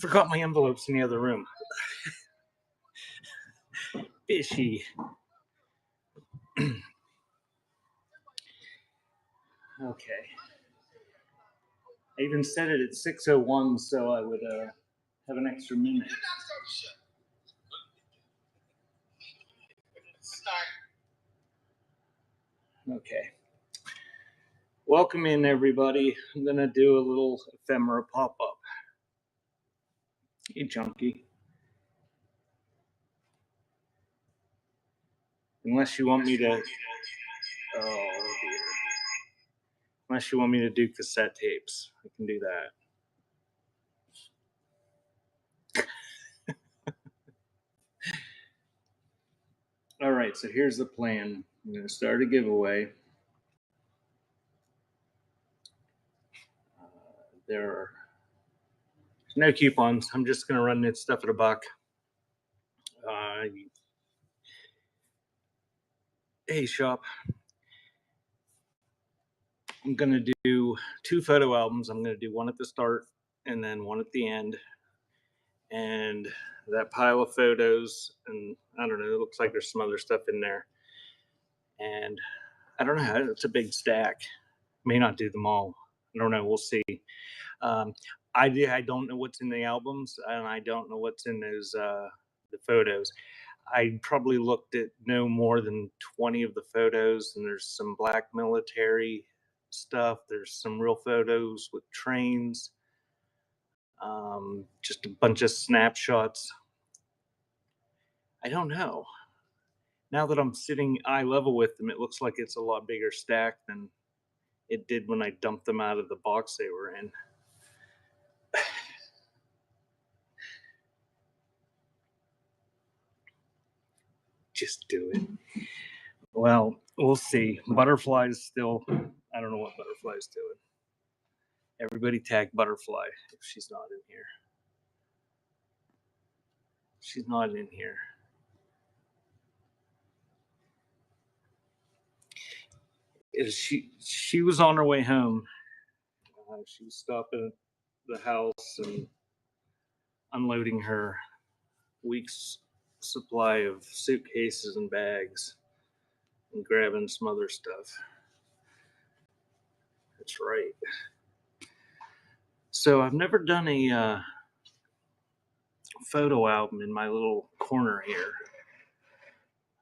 forgot my envelopes in the other room. Fishy. Okay. I even set it at 6:01 so I would have an extra minute. Okay. Welcome in, everybody. I'm going to do a little ephemera pop-up. Hey, junkie. Unless you want me to... Oh, dear. Unless you want me to do cassette tapes. I can do that. All right, so here's the plan. I'm going to start a giveaway. There's no coupons. I'm just going to run this stuff at $1. Hey, shop. I'm going to do 2 photo albums. I'm going to do one at the start and then one at the end. And that pile of photos, and I don't know, it looks like there's some other stuff in there. And I don't know, it's a big stack. May not do them all. I don't know, we'll see. I don't know what's in the albums, and I don't know what's in those the photos. I probably looked at no more than 20 of the photos, and there's some black military stuff. There's some real photos with trains. Just a bunch of snapshots. I don't know. Now that I'm sitting eye level with them, it looks like it's a lot bigger stack than it did when I dumped them out of the box they were in. Just do it. Well, we'll see. Butterfly's still, I don't know what Butterfly's doing. Everybody tag Butterfly if she's not in here. She's not in here. She was on her way home. She was stopping at the house and unloading her week's supply of suitcases and bags and grabbing some other stuff. That's right. So I've never done a photo album in my little corner here.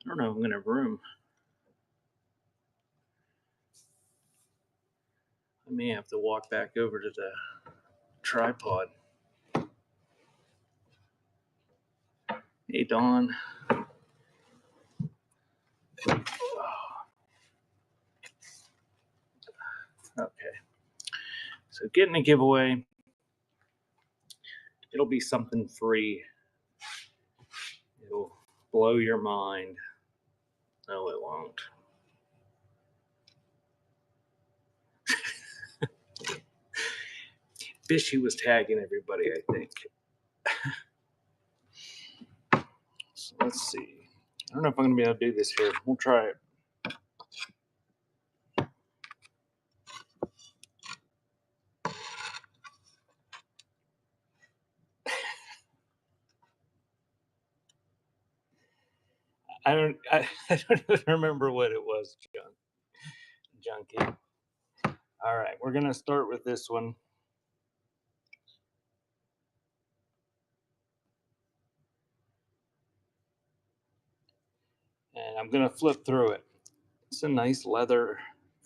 I don't know if I'm gonna have room. I may have to walk back over to the tripod. Hey, Dawn. Okay. So getting a giveaway, it'll be something free. It'll blow your mind. No, it won't. Fishy was tagging everybody, I think. So let's see. I don't know if I'm going to be able to do this here. We'll try it. I don't even remember what it was, junkie. All right, we're going to start with this one. And I'm going to flip through it. It's a nice leather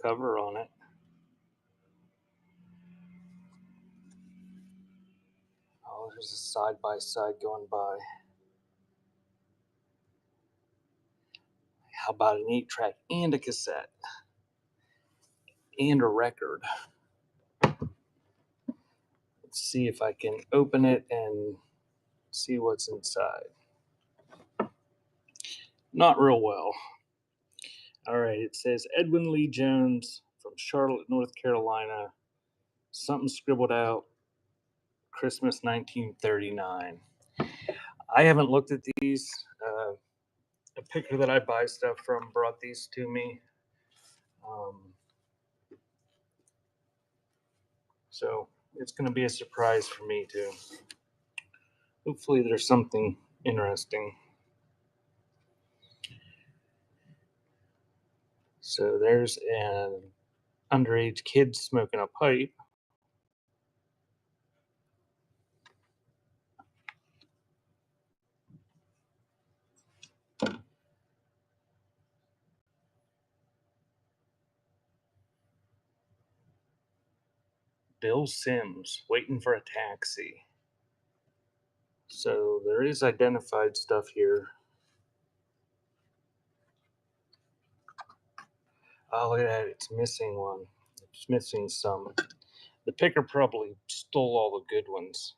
cover on it. Oh, there's a side-by-side going by. How about an 8-track and a cassette? And a record. Let's see if I can open it and see what's inside. Not real well. All right, it says Edwin Lee Jones from Charlotte, North Carolina. Something scribbled out, Christmas 1939. I haven't looked at these. A picker that I buy stuff from brought these to me. So it's going to be a surprise for me too. Hopefully there's something interesting. So there's an underage kid smoking a pipe. Bill Sims waiting for a taxi. So there is identified stuff here. Oh, look at that. It's missing one. It's missing some. The picker probably stole all the good ones.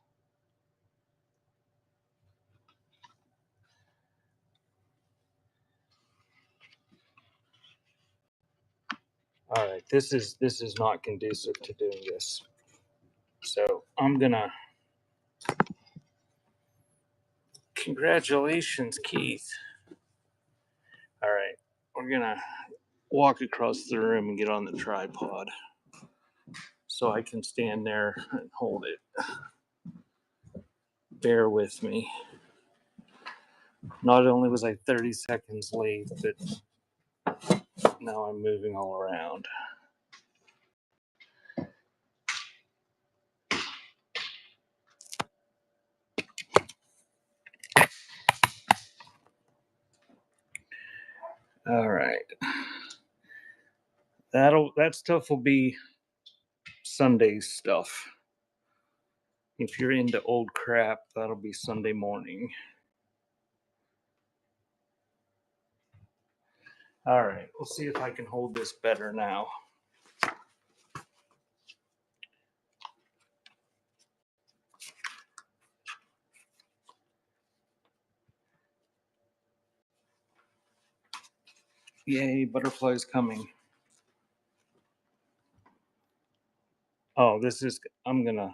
All right, this is not conducive to doing this. So I'm gonna. Congratulations, Keith. All right, we're gonna walk across the room and get on the tripod so I can stand there and hold it. Bear with me. Not only was I 30 seconds late, but now I'm moving all around. All right. That stuff will be Sunday stuff. If you're into old crap, that'll be Sunday morning. All right, we'll see if I can hold this better now. Yay, butterflies coming. Oh, I'm gonna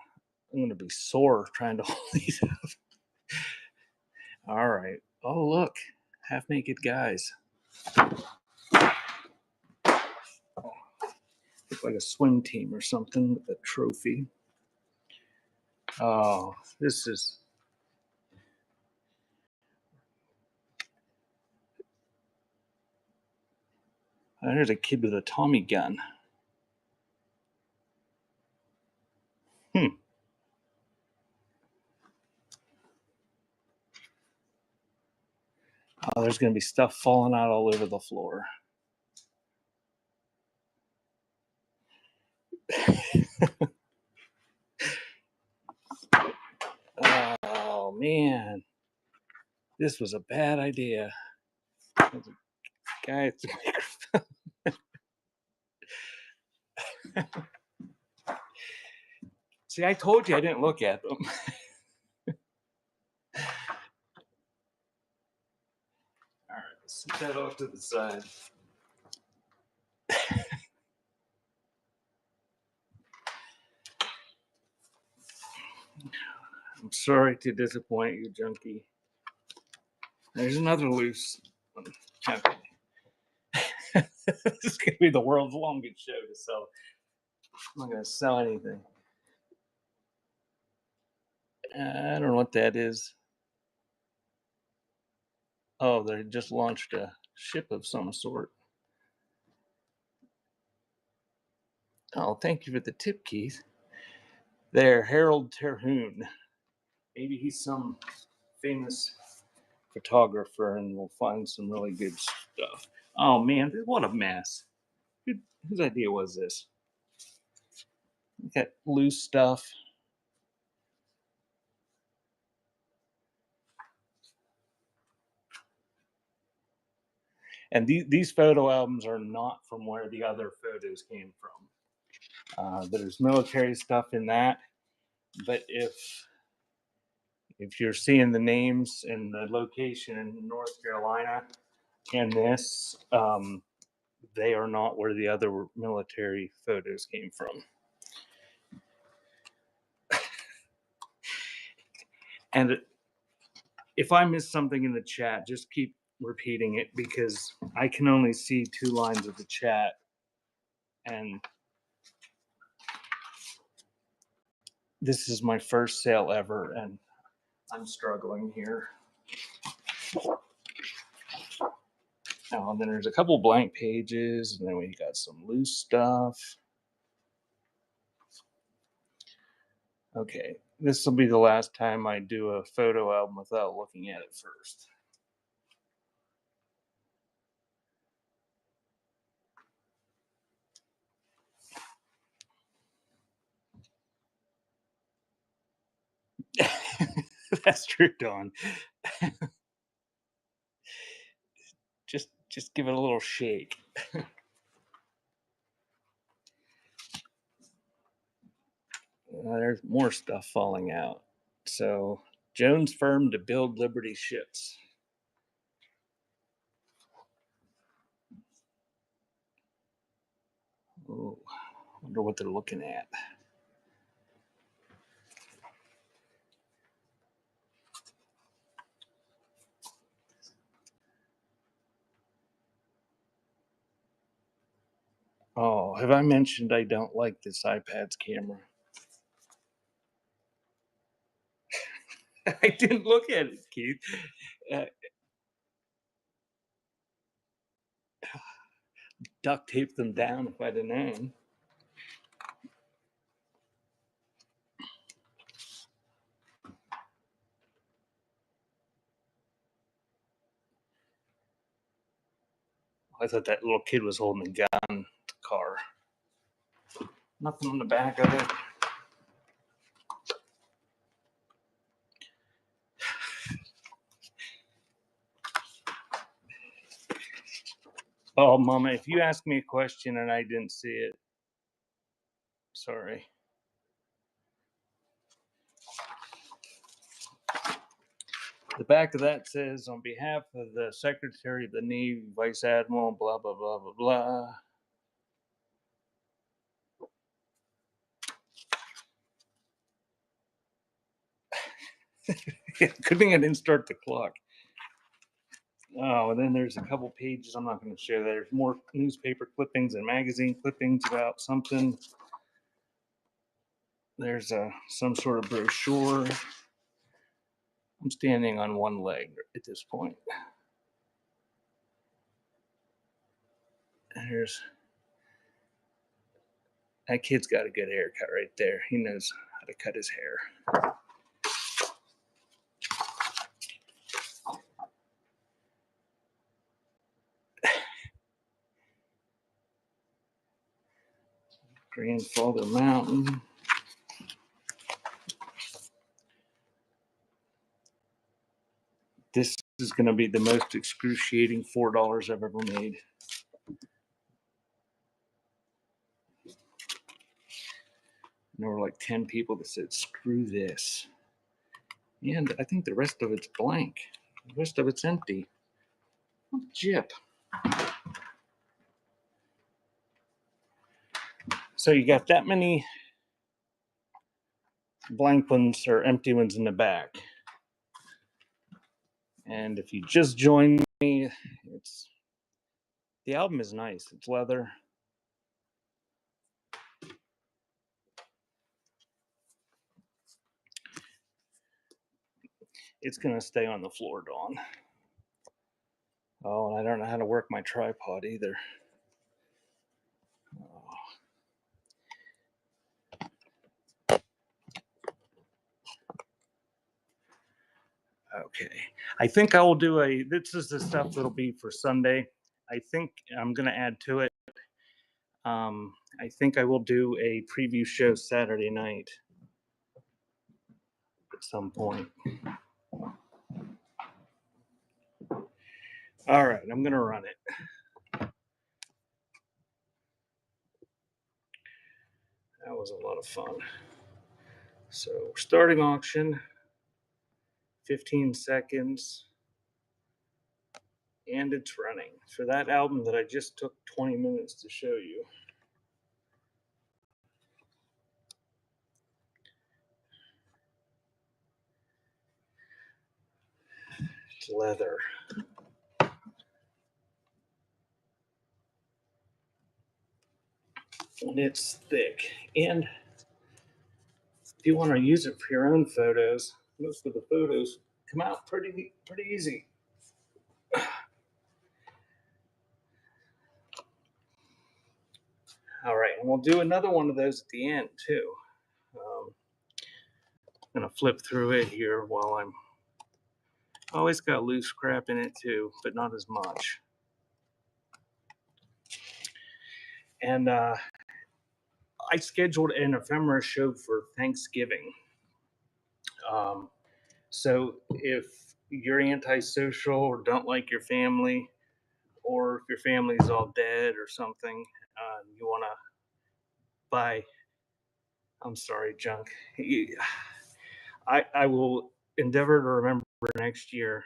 be sore trying to hold these up. All right. Oh, look, half naked guys. Look like a swim team or something with a trophy. Oh, this is. There's a kid with a Tommy gun. Oh, there's going to be stuff falling out all over the floor. Oh, man. This was a bad idea. There's a guy at the microphone. See, I told you I didn't look at them. All right, let's set that off to the side. I'm sorry to disappoint you, junkie. There's another loose one. Okay. This is going to be the world's longest show to sell. I'm not going to sell anything. I don't know what that is. Oh, they just launched a ship of some sort. Oh, thank you for the tip, Keith. There, Harold Terhune. Maybe he's some famous photographer and we'll find some really good stuff. Oh, man, what a mess. Whose idea was this? Look at loose stuff. And these photo albums are not from where the other photos came from. There's military stuff in that, but if you're seeing the names and the location in North Carolina and this, they are not where the other military photos came from. And if I miss something in the chat, just keep repeating it because I can only see 2 lines of the chat. And this is my first sale ever. And I'm struggling here. Oh, and then there's a couple blank pages, and then we got some loose stuff. Okay, this will be the last time I do a photo album without looking at it first. That's true, Dawn. just give it a little shake. There's more stuff falling out. So, Jones firm to build Liberty ships. Oh, wonder what they're looking at. Oh, have I mentioned I don't like this iPad's camera? I didn't look at it, Keith. Uh, Duct tape them down if I'd have known. I thought that little kid was holding a gun in the car. Nothing on the back of it. Oh, Mama, if you ask me a question and I didn't see it, sorry. The back of that says, on behalf of the Secretary of the Navy, Vice Admiral, blah, blah, blah, blah, blah. Good thing I didn't start the clock. Oh, and then there's a couple pages. I'm not going to share that. There's more newspaper clippings and magazine clippings about something. There's some sort of brochure. I'm standing on one leg at this point. And there's that kid's got a good haircut right there. He knows how to cut his hair. Grandfather Mountain. This is going to be the most excruciating $4 I've ever made. And there were like 10 people that said, screw this. And I think the rest of it's blank. The rest of it's empty. What a jip. So you got that many blank ones or empty ones in the back. And if you just join me, the album is nice. It's leather. It's going to stay on the floor, Dawn. Oh, and I don't know how to work my tripod either. Oh. Okay. I think I will do this is the stuff that'll be for Sunday. I think I'm going to add to it. I think I will do a preview show Saturday night at some point. All right, I'm going to run it. That was a lot of fun. So, starting auction, 15 seconds, and it's running for that album that I just took 20 minutes to show you. It's leather. And it's thick. And if you want to use it for your own photos, most of the photos come out pretty easy. All right, and we'll do another one of those at the end too. I'm gonna flip through it here while I'm always got loose crap in it too, but not as much. And I scheduled an ephemera show for Thanksgiving. So if you're antisocial or don't like your family, or if your family's all dead or something, you want to buy, I'm sorry, junk. I will endeavor to remember next year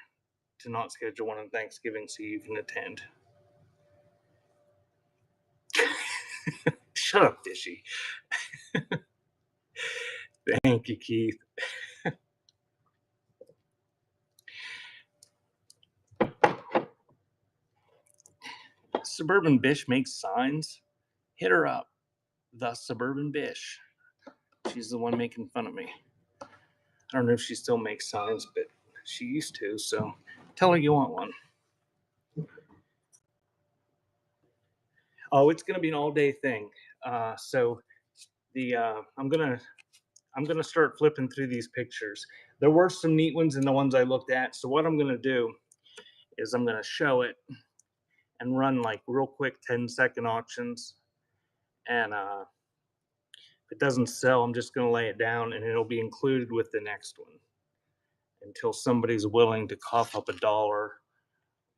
to not schedule one on Thanksgiving so you can attend. Shut up, Fishy. Thank you, Keith. Suburban Bish makes signs. Hit her up. The Suburban Bish. She's the one making fun of me. I don't know if she still makes signs, but she used to, so tell her you want one. Oh, it's gonna be an all-day thing. So the I'm gonna start flipping through these pictures. There were some neat ones in the ones I looked at. So what I'm gonna do is I'm gonna show it and run like real quick 10-second auctions. And if it doesn't sell, I'm just gonna lay it down and it'll be included with the next one until somebody's willing to cough up $1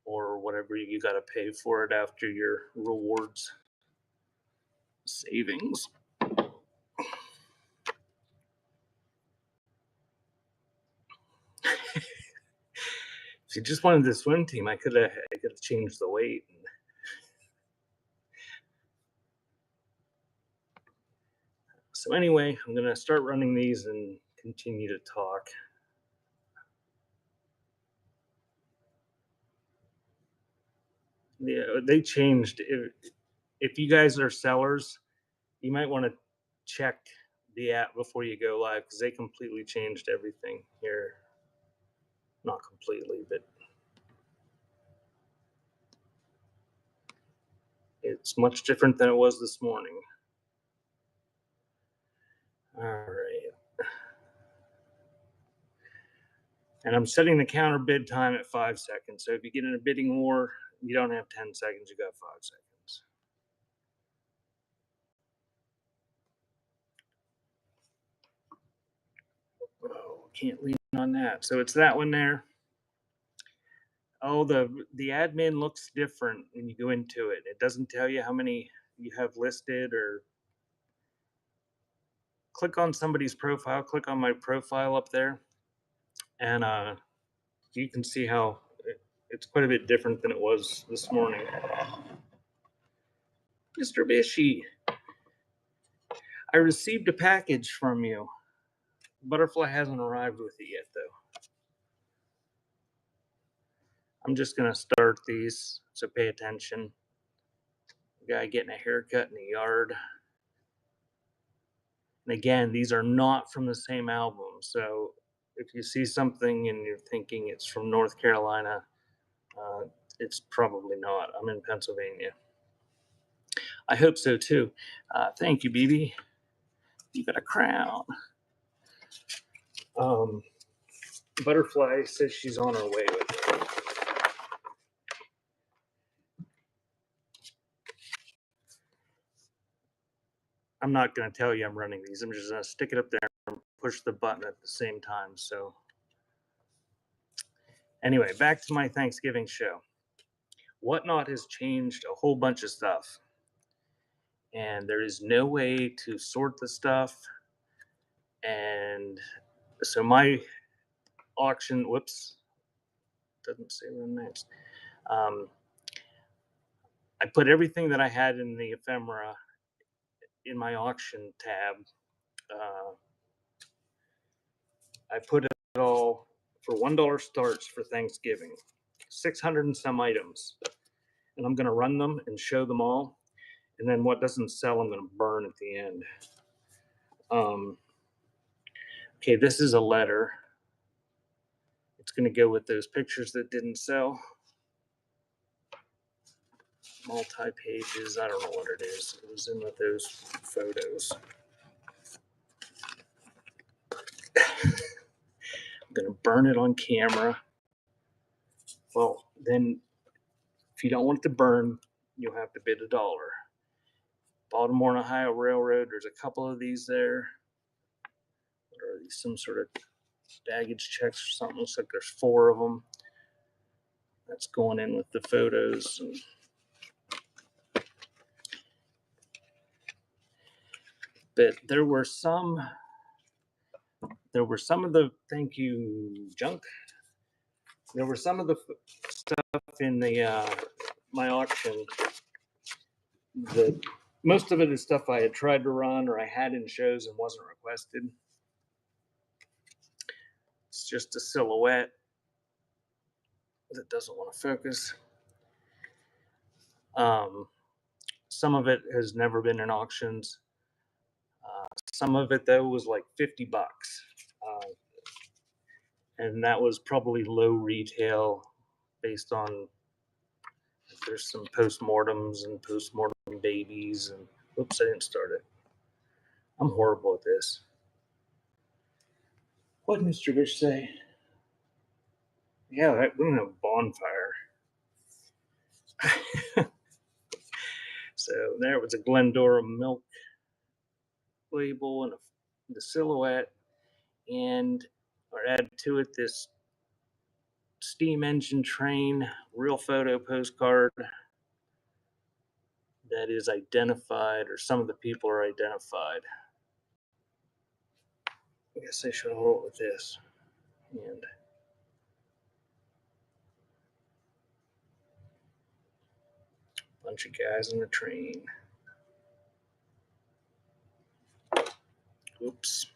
or whatever you gotta pay for it after your rewards savings. If you just wanted the swim team, I could have changed the weight. So anyway, I'm gonna start running these and continue to talk. Yeah, they changed. If you guys are sellers, you might want to check the app before you go live because they completely changed everything here. Not completely, but it's much different than it was this morning. All right. And I'm setting the counter bid time at 5 seconds. So if you get in a bidding war, you don't have 10 seconds, you got 5 seconds. Oh, can't lean on that. So it's that one there. Oh, the admin looks different when you go into it. It doesn't tell you how many you have listed, or click on somebody's profile, click on my profile up there, and you can see how it's quite a bit different than it was this morning. Mr. Bishy, I received a package from you. Butterfly hasn't arrived with it yet, though. I'm just going to start these, so pay attention. Guy getting a haircut in the yard. And again, these are not from the same album. So if you see something and you're thinking it's from North Carolina, it's probably not. I'm in Pennsylvania. I hope so too. Thank you, BB. You got a crown. Butterfly says she's on her way with it. I'm not going to tell you I'm running these. I'm just going to stick it up there and push the button at the same time. So anyway, back to my Thanksgiving show. Whatnot has changed a whole bunch of stuff. And there is no way to sort the stuff. And so my auction, whoops, doesn't say run next. I put everything that I had in the ephemera in my auction tab. I put it all for $1 starts for Thanksgiving, 600 and some items. And I'm going to run them and show them all. And then what doesn't sell, I'm going to burn at the end. Okay, this is a letter. It's going to go with those pictures that didn't sell. Multi-pages, I don't know what it is. It was in with those photos. I'm going to burn it on camera. Well, then if you don't want it to burn, you'll have to bid $1. Baltimore and Ohio Railroad, there's a couple of these there. What are these, some sort of baggage checks or something? Looks like there's 4 of them. That's going in with the photos. And but there were some of the, thank you, junk. There were some of the stuff in the my auction that most of it is stuff I had tried to run or I had in shows and wasn't requested. It's just a silhouette that doesn't want to focus. Some of it has never been in auctions. Some of it though was like $50, and that was probably low retail based on there's some postmortems and postmortem babies and oops, I didn't start it. I'm horrible at this. What did Mr. Bish say? Yeah, we're gonna have a bonfire. So there was a Glendora milk label and the silhouette, and I added to it this steam engine train real photo postcard that is identified, or some of the people are identified. I guess I should hold it with this. And a bunch of guys on the train. Oops.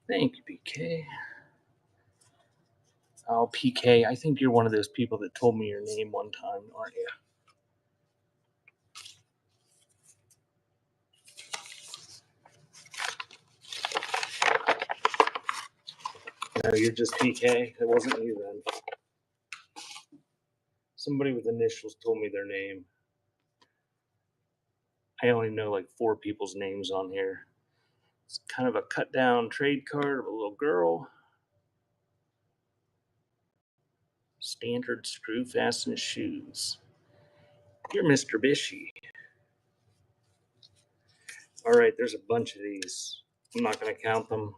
Thank you, PK. Oh, PK, I think you're one of those people that told me your name one time, aren't you? No, you're just PK. It wasn't you then. Somebody with initials told me their name. I only know like 4 people's names on here. It's kind of a cut down trade card of a little girl. Standard screw fastened shoes. You're Mr. Bishy. All right, there's a bunch of these. I'm not going to count them.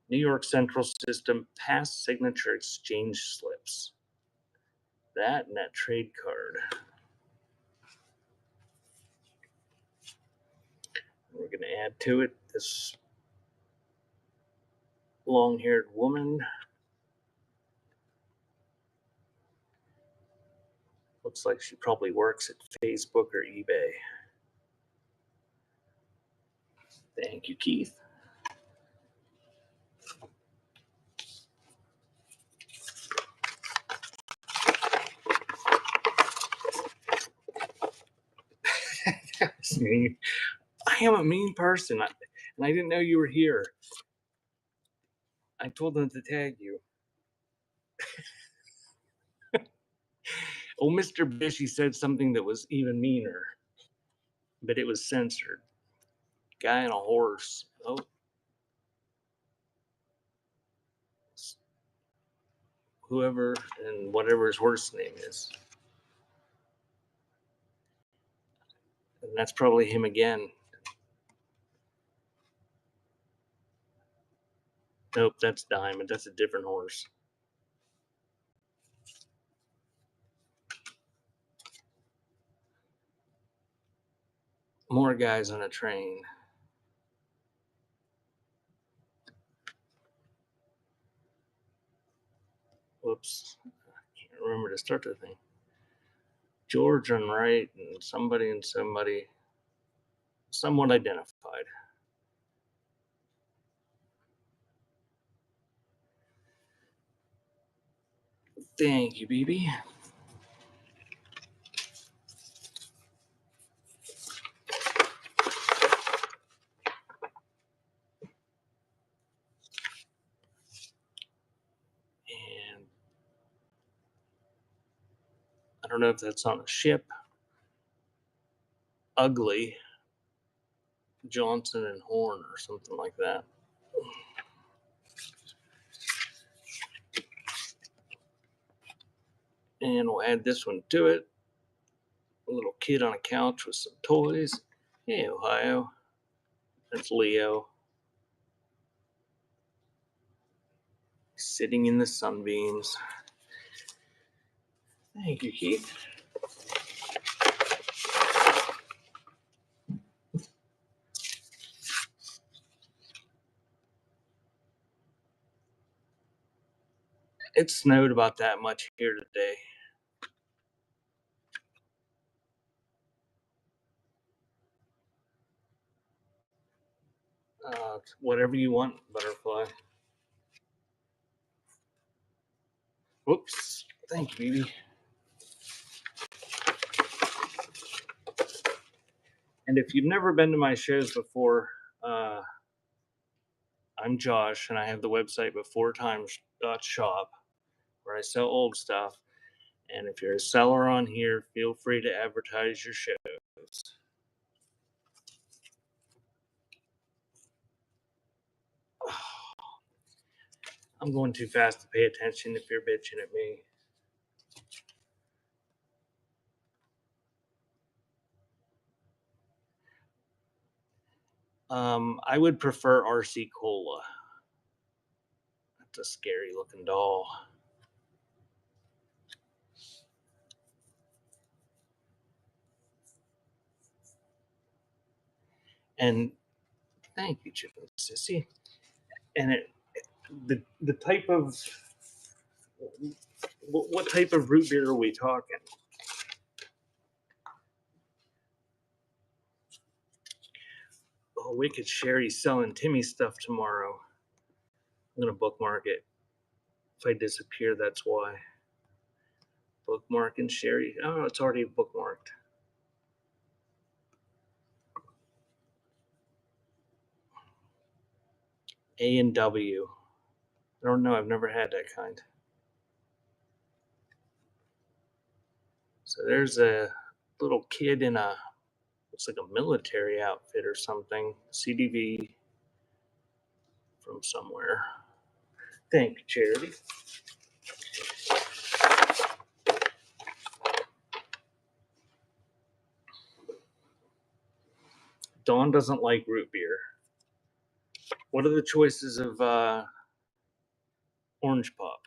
New York Central System past signature exchange slips. That and that trade card. We're going to add to it this long-haired woman. Looks like she probably works at Facebook or eBay. Thank you, Keith. That was mean. I am a mean person, and I didn't know you were here. I told them to tag you. Oh, Mr. Bishy said something that was even meaner, but it was censored. Guy on a horse. Oh. Whoever and whatever his horse name is. And that's probably him again. Nope, that's Diamond. That's a different horse. More guys on a train. Whoops. I can't remember to start the thing. George on right and somebody somewhat identified. Thank you, BB. don't know if that's on a ship. Ugly Johnson and Horn or something like that. And we'll add this one to it. A little kid on a couch with some toys. Hey, Ohio. That's Leo. Sitting in the sunbeams. Thank you, Keith. It snowed about that much here today. Whatever you want, butterfly. Whoops. Thank you, baby. And if you've never been to my shows before, I'm Josh, and I have the website beforetimes.shop where I sell old stuff. And if you're a seller on here, feel free to advertise your shows. I'm going too fast to pay attention if you're bitching at me. I would prefer RC Cola. That's a scary looking doll. And thank you, Chicken Sissy. And the type of what type of root beer are we talking? Oh, Wicked Sherry's selling Timmy stuff tomorrow. I'm gonna bookmark it. If I disappear, that's why. Bookmark and Sherry. Oh, it's already bookmarked. A&W. I don't know. I've never had that kind. So there's a little kid in a, looks like a military outfit or something. CDV from somewhere. Thank you, Charity. Dawn doesn't like root beer. What are the choices of orange pop?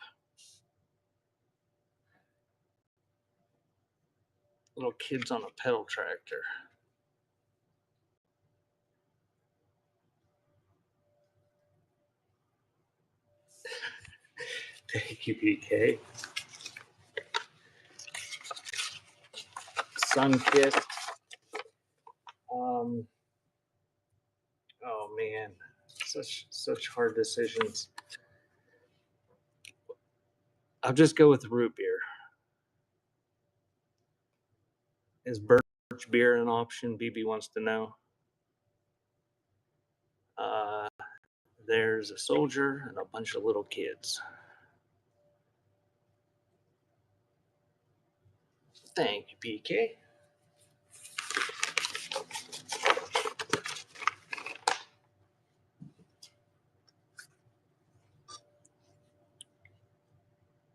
Little kids on a pedal tractor. Thank you, PK. Sun kissed. Oh man, such hard decisions. I'll just go with root beer. Is birch beer an option? BB wants to know. There's a soldier and a bunch of little kids. Thank you, PK.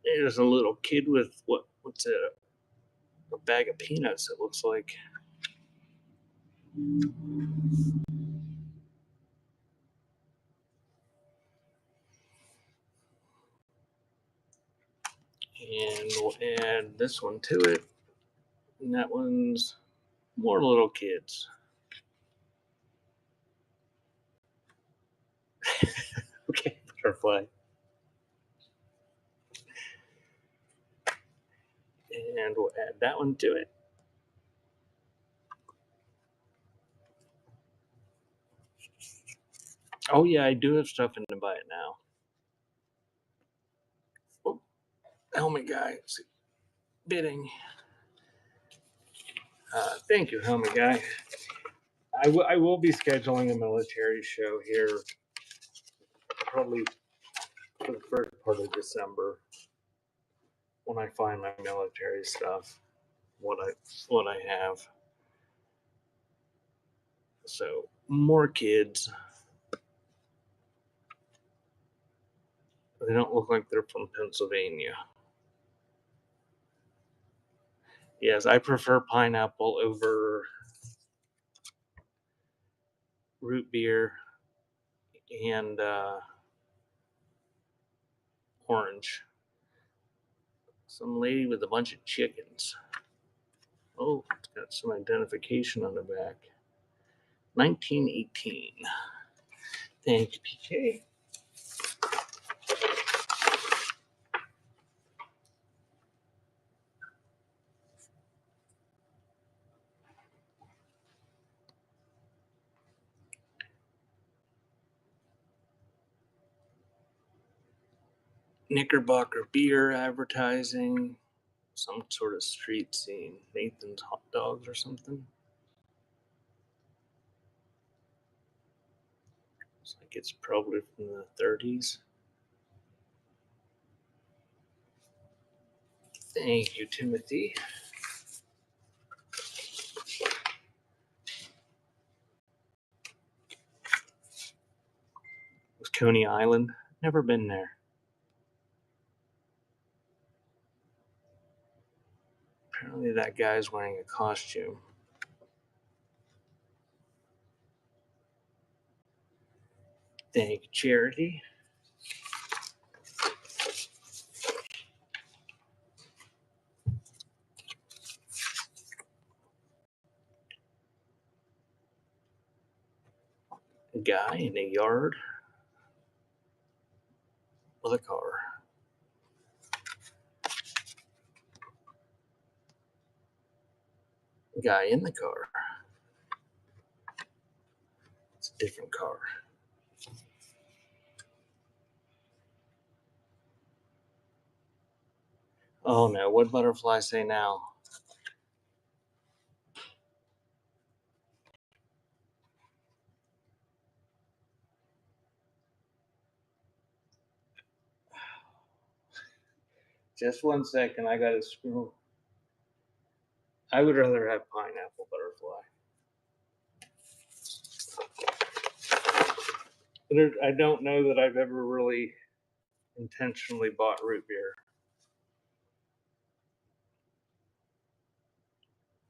There's a little kid with what's a bag of peanuts, it looks like. And we'll add this one to it. And that one's more little kids. Okay, butterfly. And we'll add that one to it. Oh yeah, I do have stuff in to buy it now. Oh, helmet guy, bidding. Thank you, helmet guy. I will be scheduling a military show here probably for the first part of December when I find my military stuff. what I have. So more kids. They don't look like they're from Pennsylvania. Yes, I prefer pineapple over root beer and orange. Some lady with a bunch of chickens. Oh, it's got some identification on the back. 1918. Thank you, PK. Knickerbocker beer advertising. Some sort of street scene. Nathan's hot dogs or something. Looks like it's probably from the 30s. Thank you, Timothy. Was Coney Island? Never been there. Apparently that guy's wearing a costume. Thank you, Charity. A guy in a yard with a car. A guy in the car. It's a different car. Oh no, what butterfly say now? Just 1 second, I gotta screw. I would rather have pineapple butterfly. I don't know that I've ever really intentionally bought root beer.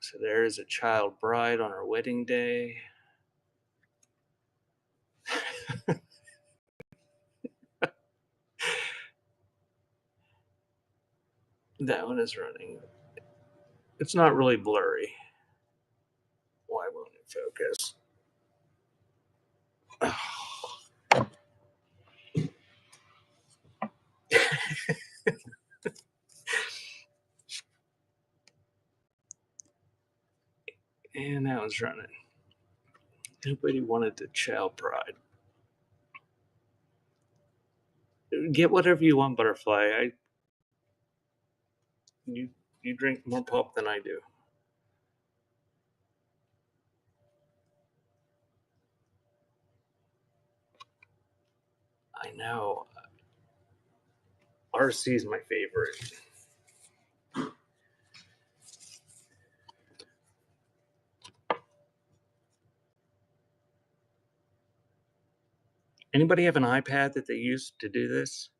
So there is a child bride on her wedding day. That one is running. It's not really blurry. Why won't it focus? And that one's running. Nobody wanted the child bride. Get whatever you want, butterfly. You drink more pop than I do. I know. RC is my favorite. Anybody have an iPad that they use to do this?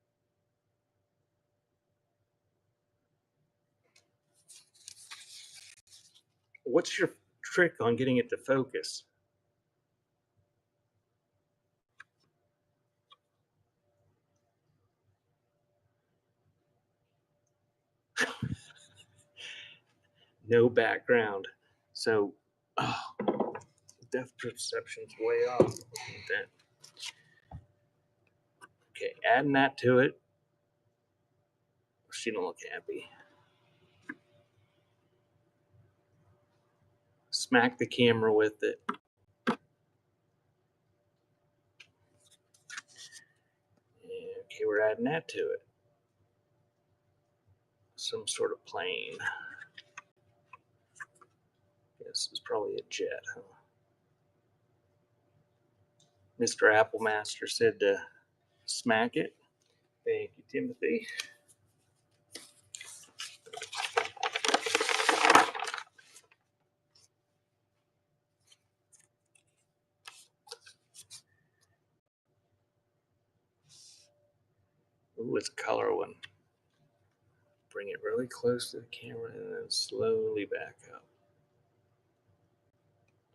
What's your trick on getting it to focus? No background. So, depth perception's way off. Okay, adding that to it. She don't look happy. Smack the camera with it. Okay, we're adding that to it. Some sort of plane. This is probably a jet, huh? Mr. Applemaster said to smack it. Thank you, Timothy. Ooh, it's a color one. Bring it really close to the camera and then slowly back up.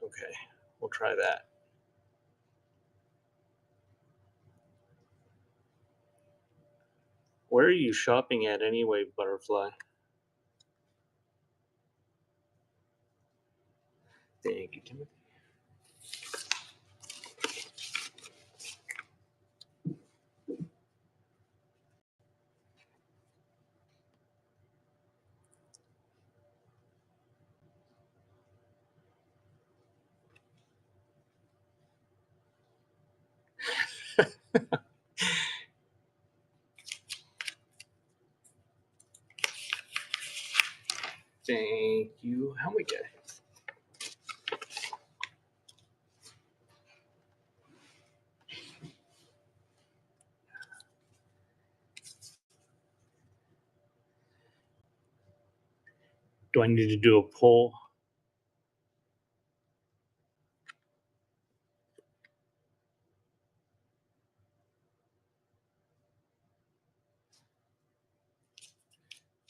Okay, we'll try that. Where are you shopping at anyway, Butterfly? Thank you, Timothy. Thank you. How we get? Do I need to do a poll?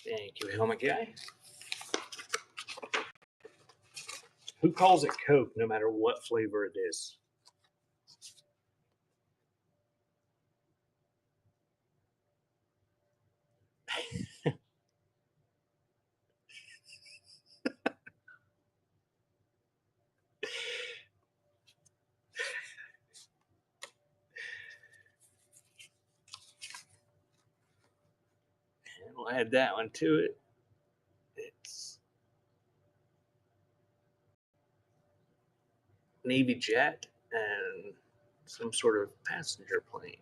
Thank you, helmet guy. Who calls it Coke no matter what flavor it is? And we'll add that one to it. It's Navy jet and some sort of passenger plane.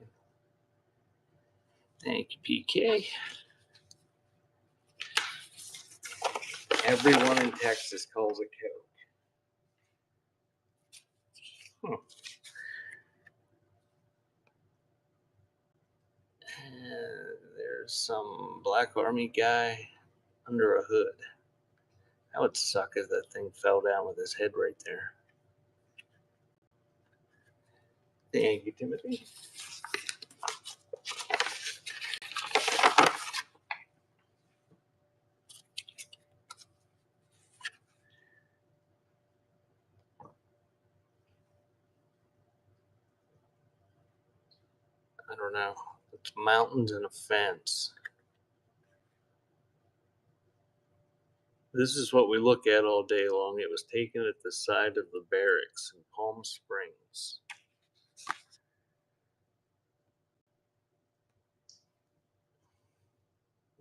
Thank you, PK. Everyone in Texas calls it Coke. And there's some Black Army guy under a hood. That would suck if that thing fell down with his head right there. Thank you, Timothy. I don't know. It's mountains and a fence. This is what we look at all day long. It was taken at the side of the barracks in Palm Springs.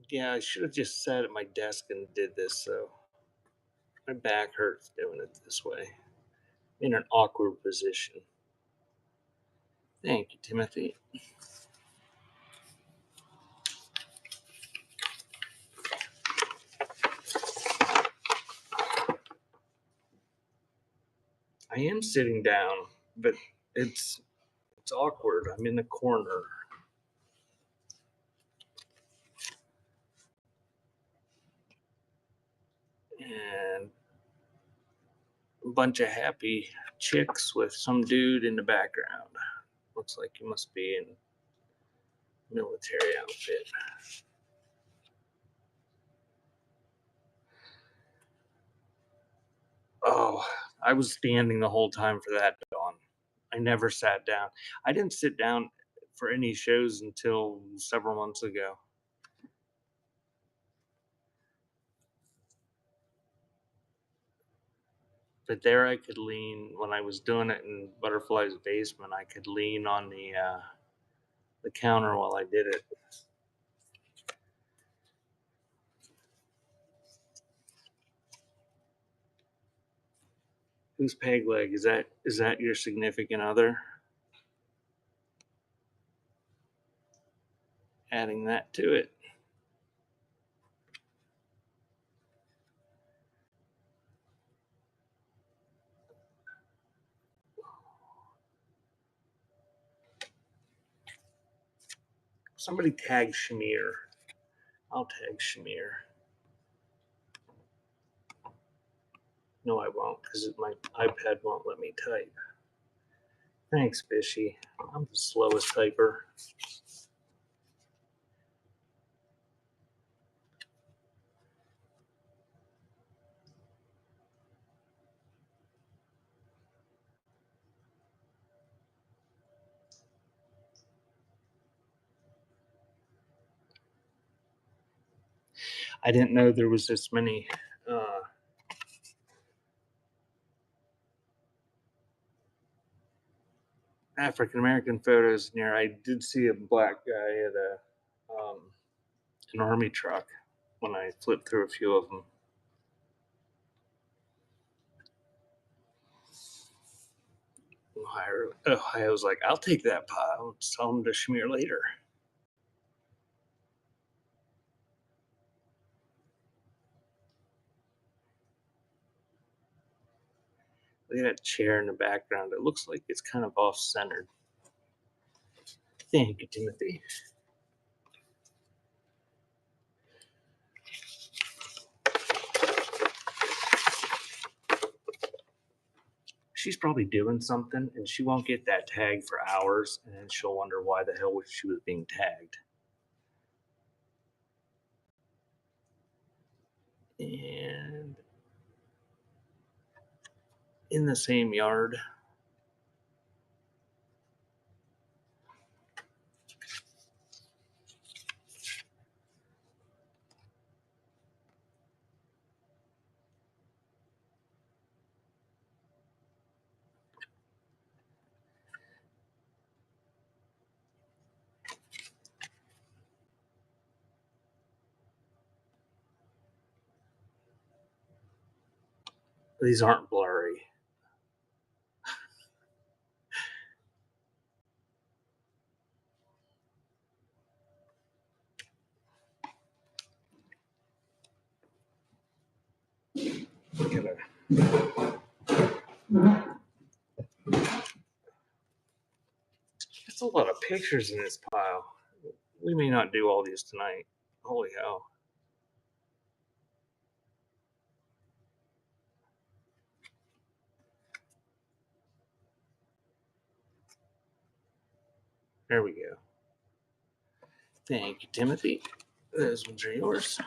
Yeah, I should have just sat at my desk and did this, so my back hurts doing it this way. In an awkward position. Thank you, Timothy. I am sitting down, but it's awkward. I'm in the corner. And a bunch of happy chicks with some dude in the background. Looks like he must be in military outfit. Oh, I was standing the whole time for that, Dawn. I never sat down. I didn't sit down for any shows until several months ago. But there I could lean when I was doing it in Butterfly's basement. I could lean on the counter while I did it. Who's Peg Leg? Is that your significant other? Adding that to it. Somebody tag Shamir. I'll tag Shamir. No, I won't, because my iPad won't let me type. Thanks, Bishy. I'm the slowest typer. I didn't know there was this many African American photos near. I did see a black guy at an army truck when I flipped through a few of them. Ohio's like, I'll take that pile. Tell them to schmear later. Look at that chair in the background. It looks like it's kind of off-centered. Thank you, Timothy. She's probably doing something, and she won't get that tag for hours, and then she'll wonder why the hell she was being tagged. And in the same yard, these aren't blurry. Look at it. That's a lot of pictures in this pile. We may not do all these tonight. Holy hell. There we go. Thank you, Timothy. Those ones are yours.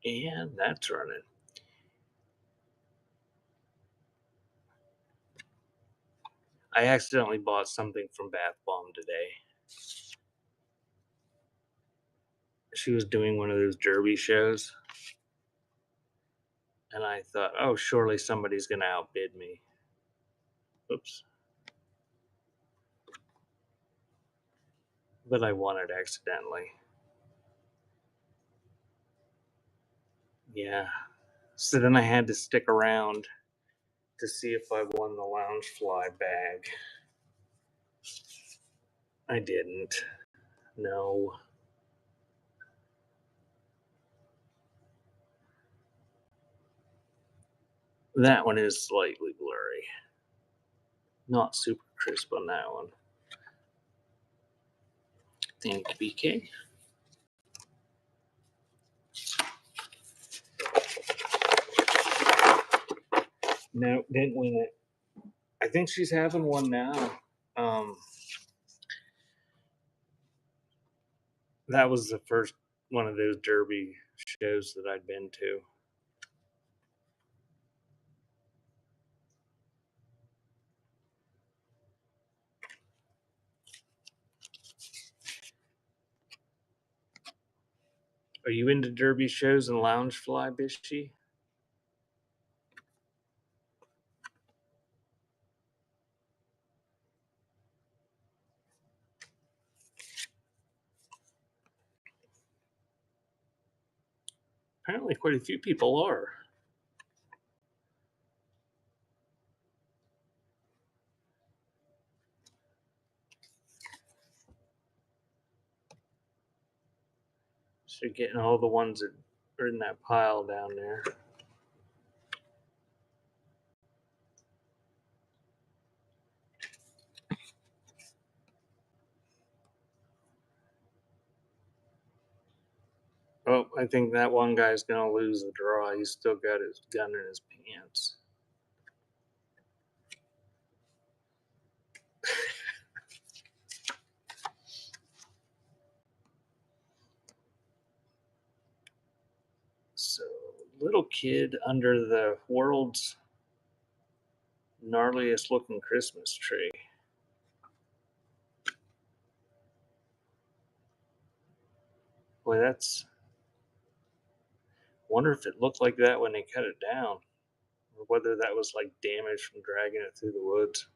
And that's running. I accidentally bought something from Bath Bomb today. She was doing one of those derby shows. And I thought, oh, surely somebody's going to outbid me. Oops. But I won it accidentally. Yeah. So then I had to stick around to see if I won the Loungefly bag. I didn't. No. That one is slightly blurry. Not super crisp on that one. Thank you, BK. No, didn't win it. I think she's having one now. That was the first one of those derby shows that I'd been to. Are you into derby shows and Loungefly, Bishy? Apparently quite a few people are. So you're getting all the ones that are in that pile down there. Oh, I think that one guy's going to lose the draw. He's still got his gun in his pants. So Little kid under the world's gnarliest looking Christmas tree. Boy, that's. Wonder if it looked like that when they cut it down, or whether that was like damage from dragging it through the woods.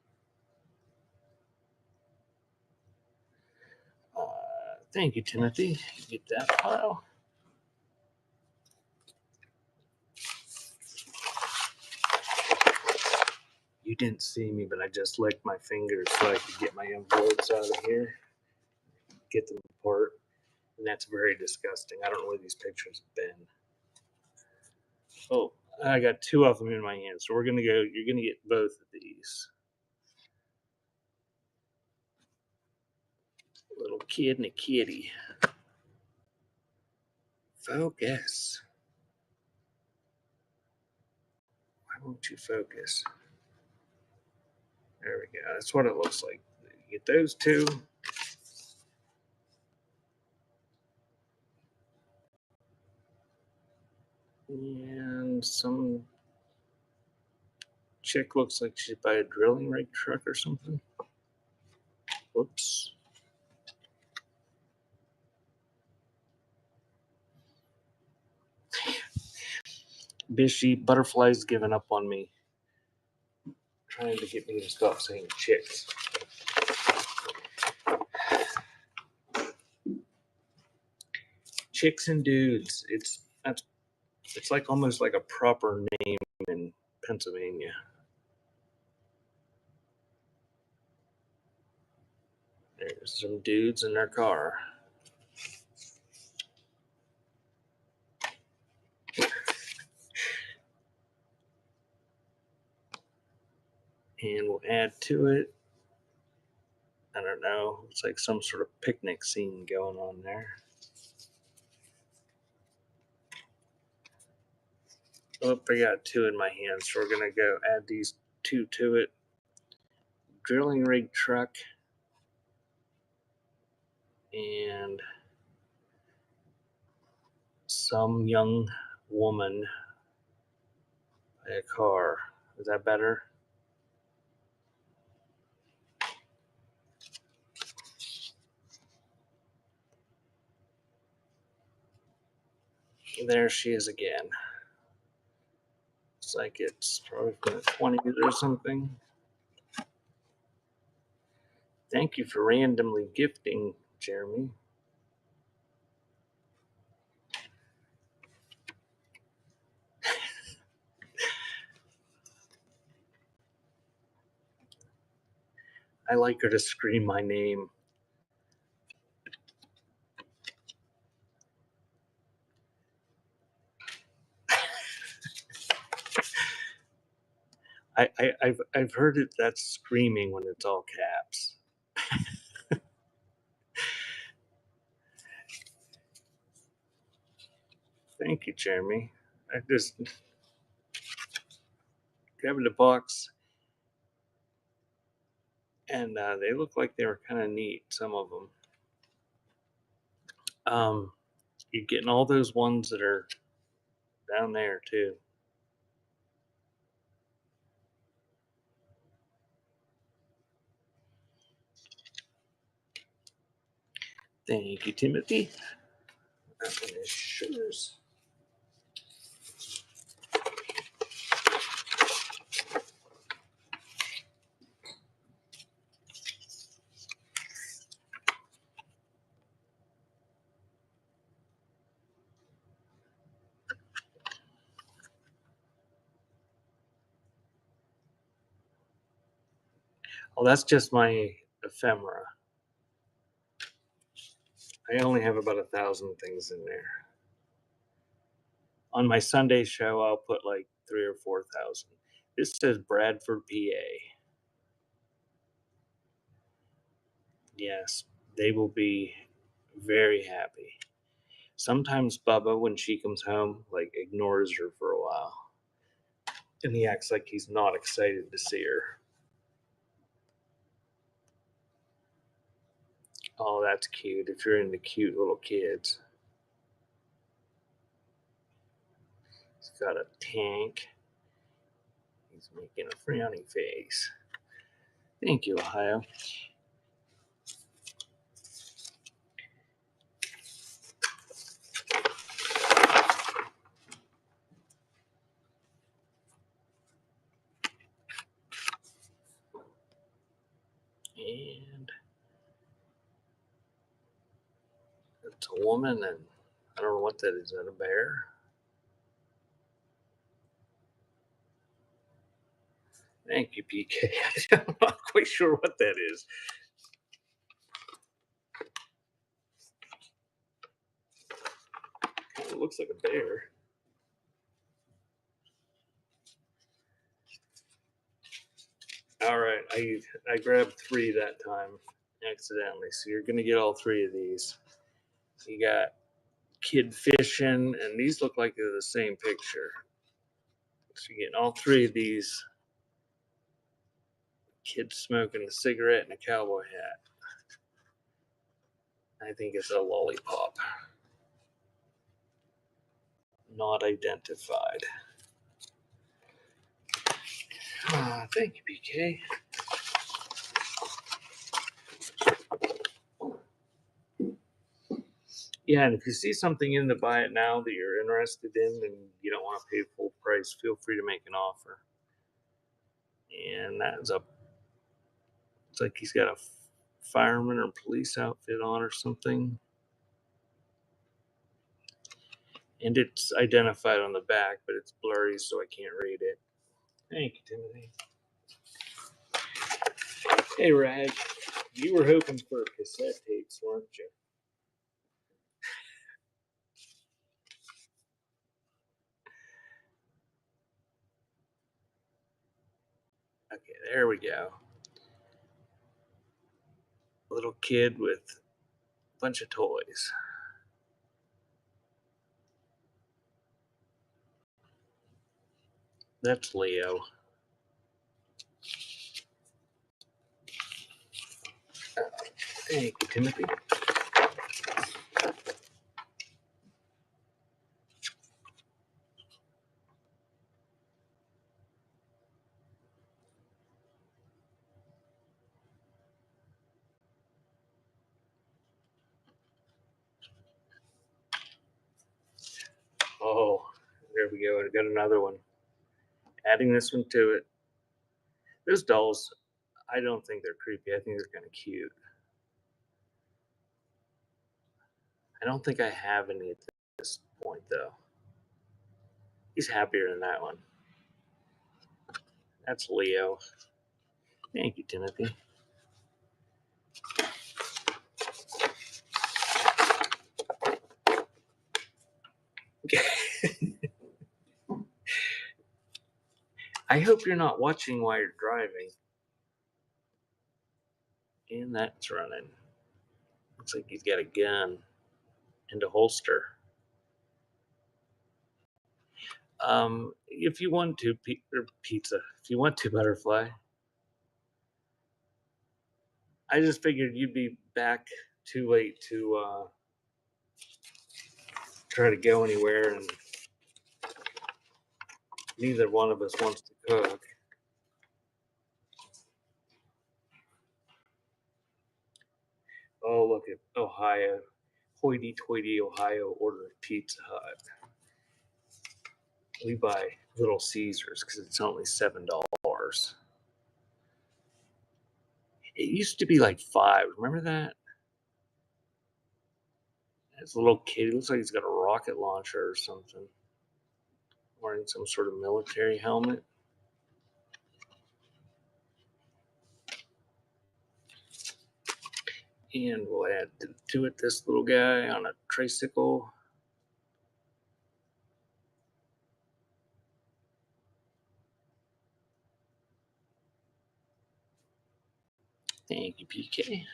Thank you, Timothy. Get that pile. You didn't see me, but I just licked my fingers so I could get my envelopes out of here, get them apart. And that's very disgusting. I don't know where these pictures have been. Oh, I got two of them in my hand. So we're going to go, you're going to get both of these. Little kid and a kitty. Focus. Why won't you focus? There we go. That's what it looks like. You get those two. And some chick looks like she's by a drilling rig truck or something. Whoops. Bishy, butterflies giving up on me. Trying to get me to stop saying chicks. Chicks and dudes. It's like almost like a proper name in Pennsylvania. There's some dudes in their car. And we'll add to it. I don't know. It's like some sort of picnic scene going on there. Oh, I got two in my hand, so we're going to go add these two to it. Drilling rig truck and some young woman by a car. Is that better? There she is again. Looks like it's probably from the 20s or something. Thank you for randomly gifting, Jeremy. I like her to scream my name. I've heard it. That's screaming when it's all caps. Thank you, Jeremy. I just grabbed a box, and they look like they were kind of neat. Some of them. You're getting all those ones that are down there too. Thank you, Timothy. That one is yours. Oh, that's just my ephemera. I only have about 1,000 things in there. On my Sunday show, I'll put like 3,000 or 4,000. This says Bradford, PA. Yes, they will be very happy. Sometimes Bubba, when she comes home, like ignores her for a while. And he acts like he's not excited to see her. Oh, that's cute if you're into cute little kids. He's got a tank. He's making a frowny face. Thank you, Ohio. And it's a woman, and I don't know what that is. Is that a bear? Thank you, PK. I'm not quite sure what that is. It looks like a bear. All right, I grabbed 3 that time accidentally, so you're gonna get all 3 of these. You got kid fishing, and these look like they're the same picture. So you're getting all 3 of these. Kid smoking a cigarette and a cowboy hat. I think it's a lollipop. Not identified. Thank you, PK. Yeah, and if you see something in the buy it now that you're interested in and you don't want to pay full price, feel free to make an offer. And that's up. It's like he's got a fireman or police outfit on or something. And it's identified on the back, but it's blurry, so I can't read it. Thank you, Timothy. Hey, Rag, you were hoping for cassette tapes, weren't you? Okay, there we go. Little kid with a bunch of toys. That's Leo. Thank you, Timothy. Oh, there we go. I got another one. Adding this one to it. Those dolls, I don't think they're creepy. I think they're kind of cute. I don't think I have any at this point, though. He's happier than that one. That's Leo. Thank you, Timothy. I hope you're not watching while you're driving. And that's running. Looks like he's got a gun and a holster. If you want to, pizza. If you want to, butterfly. I just figured you'd be back too late to try to go anywhere, and neither one of us wants to cook. Oh, look at Ohio. Hoity-toity Ohio ordered Pizza Hut. We buy Little Caesars because it's only $7. It used to be like $5. Remember that? It's a little kid. He looks like he's got a rocket launcher or something. Wearing some sort of military helmet. And we'll add to it this little guy on a tricycle. Thank you, PK.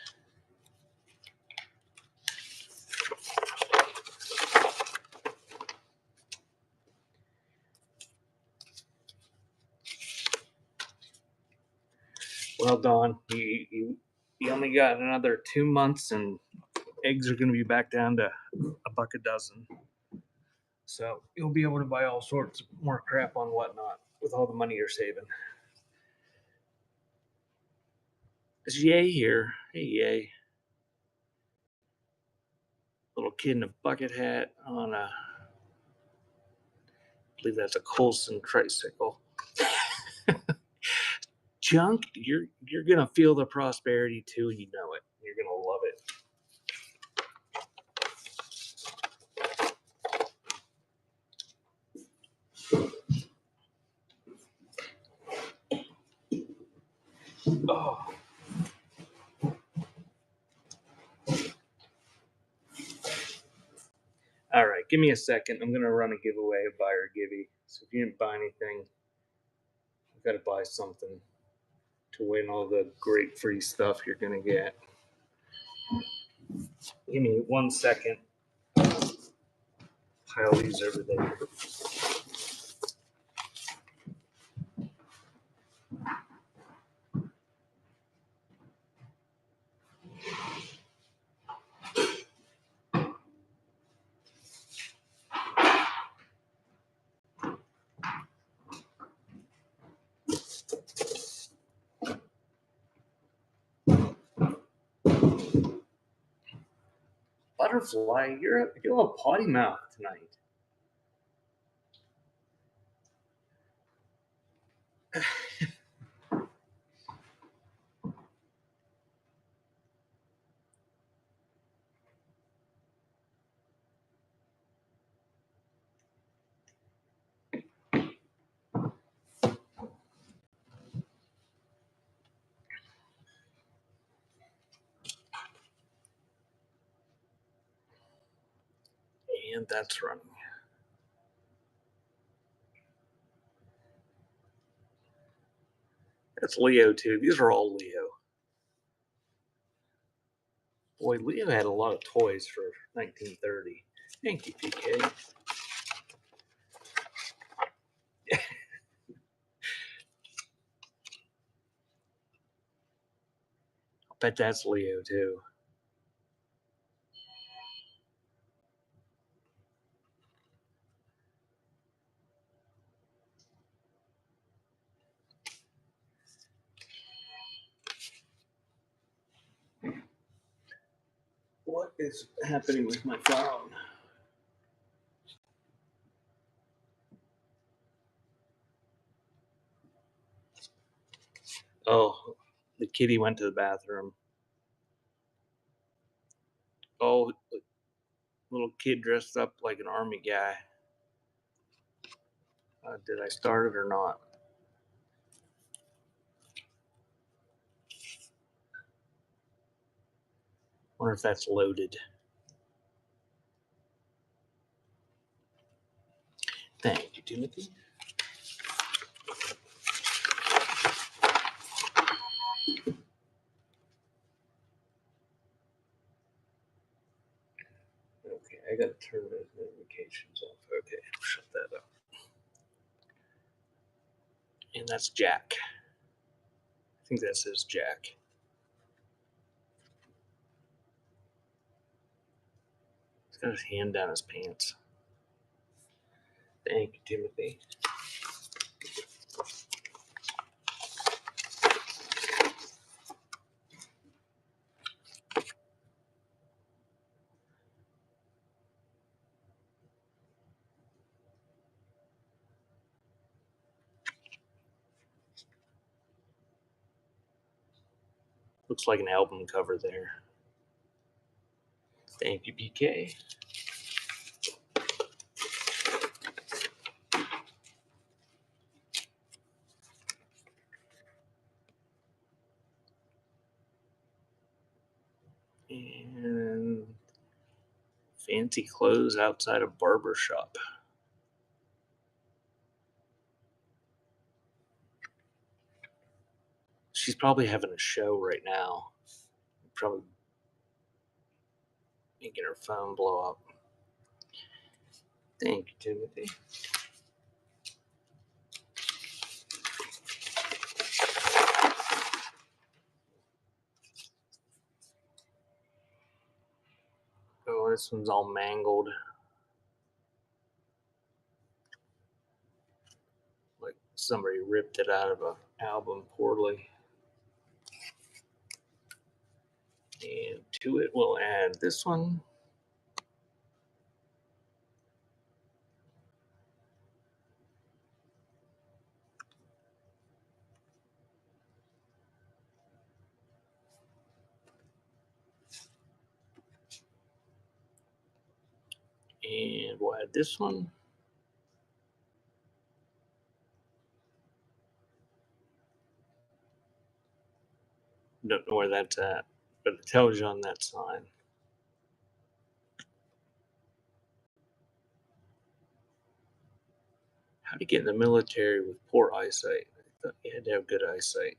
Well, Don, you only got another 2 months, and eggs are going to be back down to $1 a dozen. So you'll be able to buy all sorts more crap on Whatnot with all the money you're saving. Is Yay here? Hey, Yay. Little kid in a bucket hat on a, I believe that's a Colson tricycle. Junk, you're gonna feel the prosperity too, and you know it. You're gonna love it. Oh. All right, give me a second. I'm gonna run a giveaway, a buy or givey. So if you didn't buy anything, you've got to buy something to win all the great free stuff you're gonna get. Give me 1 second. Pile these over there. Butterfly, you're a potty mouth tonight. And that's running. That's Leo too. These are all Leo. Boy, Leo had a lot of toys for 1930. Thank you, PK. I bet that's Leo too. What is happening with my phone? Oh, the kitty went to the bathroom. Oh, little kid dressed up like an army guy. Did I start it or not? Wonder if that's loaded. Thank you, Timothy. Okay, I gotta turn those notifications off. Okay, shut that up. And that's Jack. I think that says Jack. He's got his hand down his pants. Thank you, Timothy. Looks like an album cover there. Thank you, PK. And fancy clothes outside a barber shop. She's probably having a show right now. Probably making her phone blow up. Thank you, Timothy. Oh, this one's all mangled. somebody ripped it out of an album poorly. And to it, we'll add this one. And we'll add this one. Don't know where that's at, but it tells you on that sign. How to get in the military with poor eyesight? I thought you had to have good eyesight.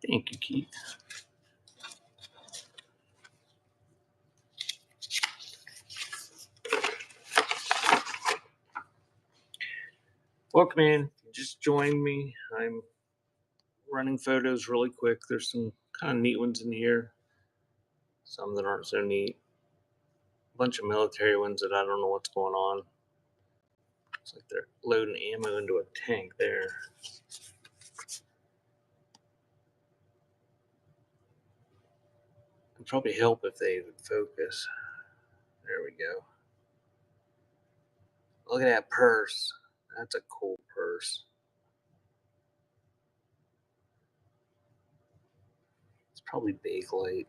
Thank you, Keith. Welcome in. Just joined me. I'm running photos really quick. There's some kind of neat ones in here. Some that aren't so neat. A bunch of military ones that I don't know what's going on. It's like they're loading ammo into a tank there. It'd probably help if they would focus. There we go. Look at that purse. That's a cool purse. It's probably Bakelite.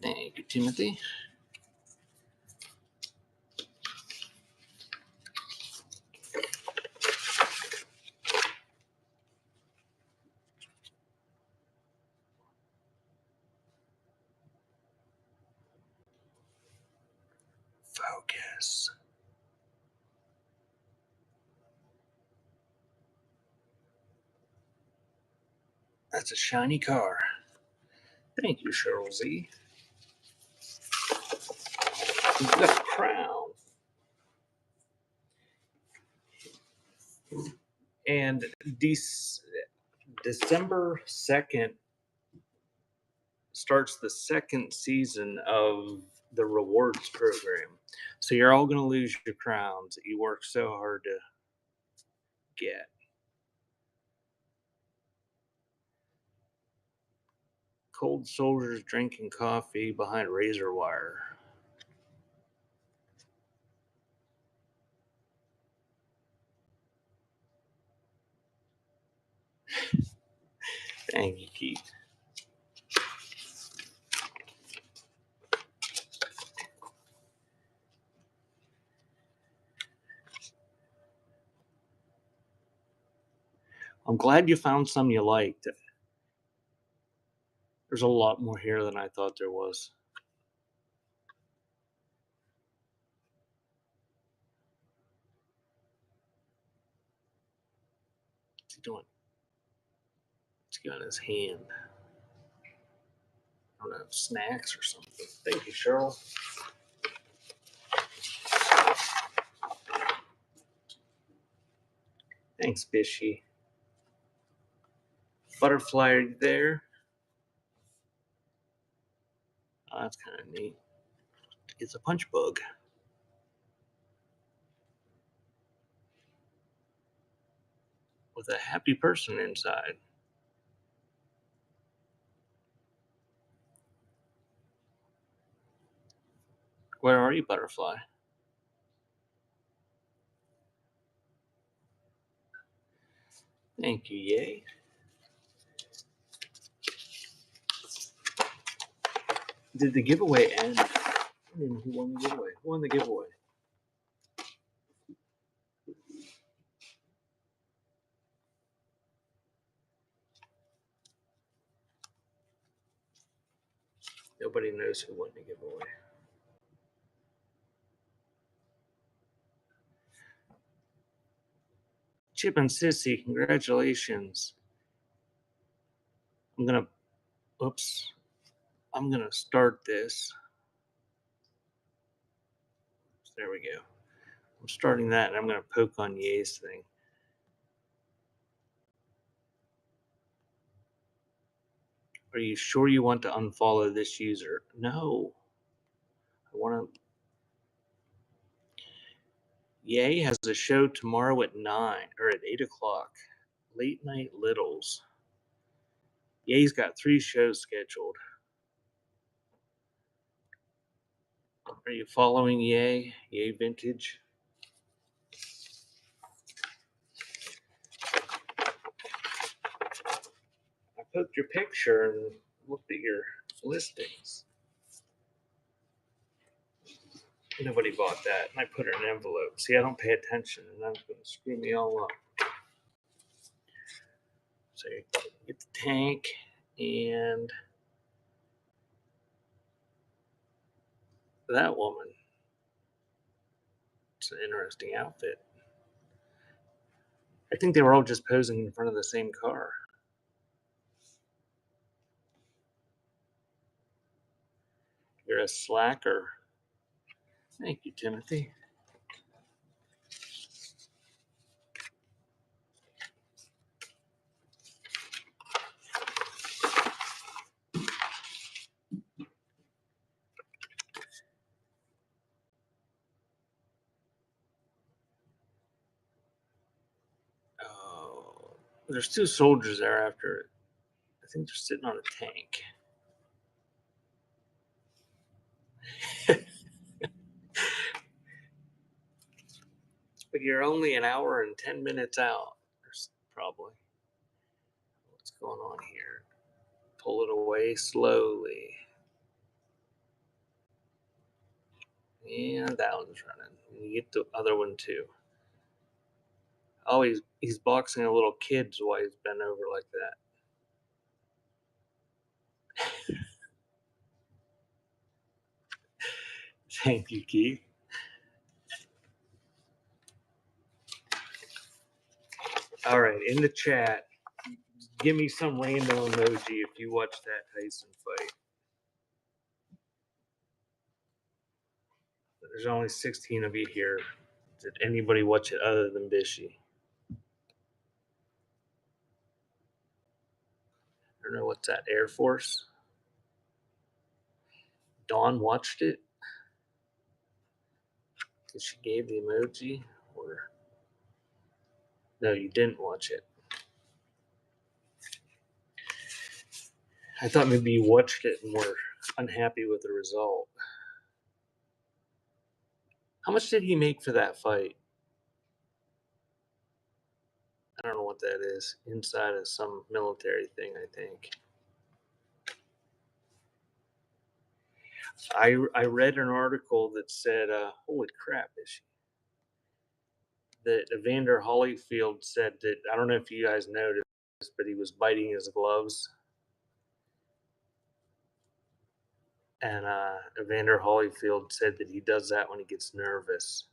Thank you, Timothy. Focus. That's a shiny car. Thank you, Cheryl Z. We've got a crown. And December 2nd starts the second season of the rewards program. So you're all going to lose your crowns that you worked so hard to get. Cold soldiers drinking coffee behind razor wire. Thank you, Keith. I'm glad you found some you liked. There's a lot more here than I thought there was. What's he doing? What's he got in his hand? I don't know, snacks or something. Thank you, Cheryl. Thanks, Bishy. Butterfly there. Oh, that's kind of neat. It's a punch bug. With a happy person inside. Where are you, butterfly? Thank you, yay. Did the giveaway end? I don't know who won the giveaway. Who won the giveaway? Nobody knows who won the giveaway. Chip and Sissy, congratulations. I'm gonna start this. There we go. I'm starting that and I'm gonna poke on Ye's thing. Are you sure you want to unfollow this user? No. I want to. Ye has a show tomorrow at 9 or at 8 o'clock. Late Night Littles. Ye's got 3 shows scheduled. Are you following Ye? Ye Vintage? I poked your picture and looked at your listings. Nobody bought that, and I put it in an envelope. See, I don't pay attention, and that's going to screw me all up. So you get the tank, and that woman. It's an interesting outfit. I think they were all just posing in front of the same car. You're a slacker. Thank you, Timothy. Oh, there's 2 soldiers there after it. I think they're sitting on a tank. But you're only an hour and 10 minutes out. Probably. What's going on here? Pull it away slowly. And that one's running. And you get the other one too. Oh, he's boxing a little kid while he's bent over like that. Thank you, Keith. All right, in the chat, give me some random emoji if you watch that Tyson fight. There's only 16 of you here. Did anybody watch it other than Bishy? I don't know what's that, Air Force? Dawn watched it? Because she gave the emoji? Or no, you didn't watch it. I thought maybe you watched it and were unhappy with the result. How much did he make for that fight? I don't know what that is. Inside of some military thing, I think. I read an article that said, holy crap, is she? That Evander Holyfield said that, I don't know if you guys noticed, but he was biting his gloves. And Evander Holyfield said that he does that when he gets nervous.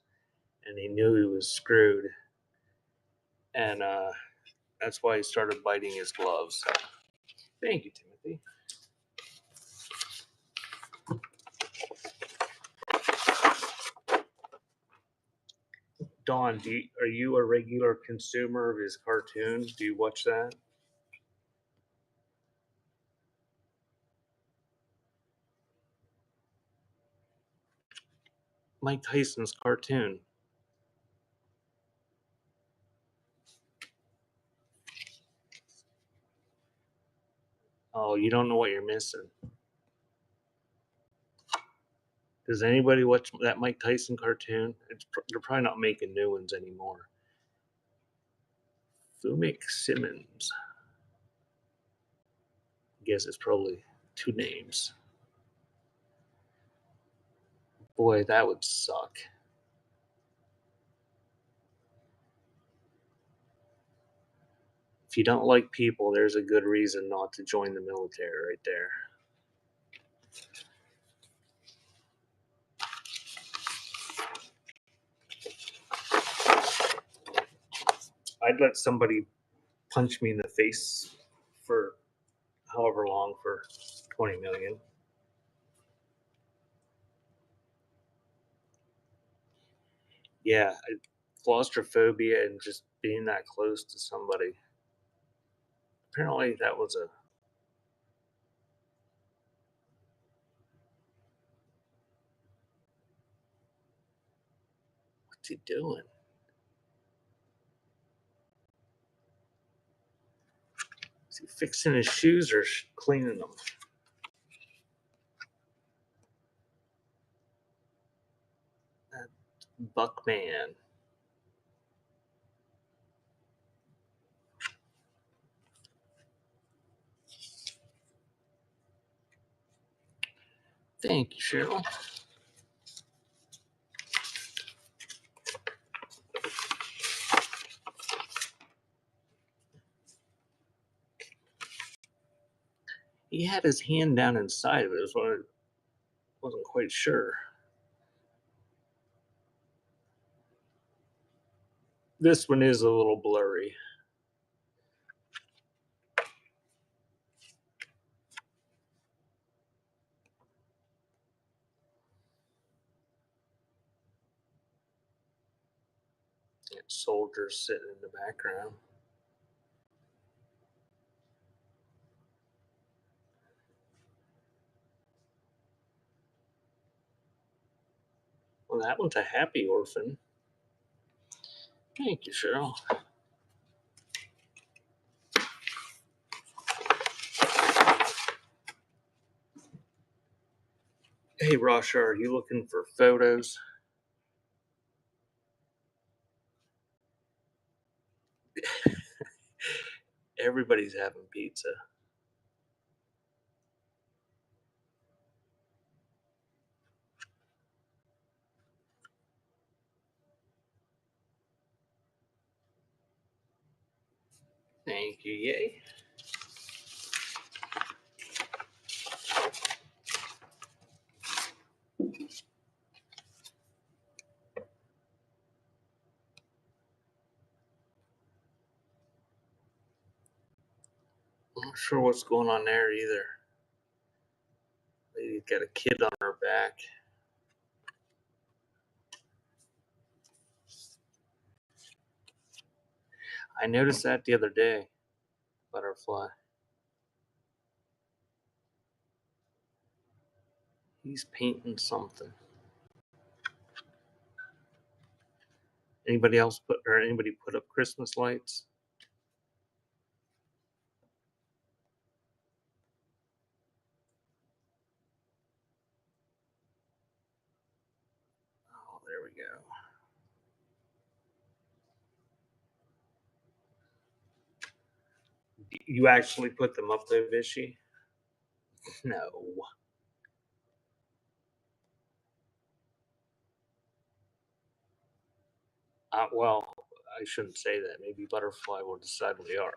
And he knew he was screwed. And that's why he started biting his gloves. Thank you, Timothy. Dawn, are you a regular consumer of his cartoons? Do you watch that? Mike Tyson's cartoon. Oh, you don't know what you're missing. Does anybody watch that Mike Tyson cartoon? They're probably not making new ones anymore. Fumik Simmons. I guess it's probably 2 names. Boy, that would suck. If you don't like people, there's a good reason not to join the military right there. I'd let somebody punch me in the face for however long for 20 million. Yeah, claustrophobia and just being that close to somebody. Apparently that was a What's he doing? Is he fixing his shoes or cleaning them? That Buckman. Thank you, Cheryl. He had his hand down inside of it. Is what I wasn't quite sure. This one is a little blurry. Soldiers sitting in the background. Well, that one's a happy orphan. Thank you, Cheryl. Hey, Rasha, are you looking for photos? Everybody's having pizza. Thank you, yay. I'm not sure what's going on there either. Lady's got a kid on her back. I noticed that the other day. Butterfly. He's painting something. Anybody put up Christmas lights? Oh, there we go. You actually put them up there, Vishy? No. Well, I shouldn't say that. Maybe Butterfly will decide we are.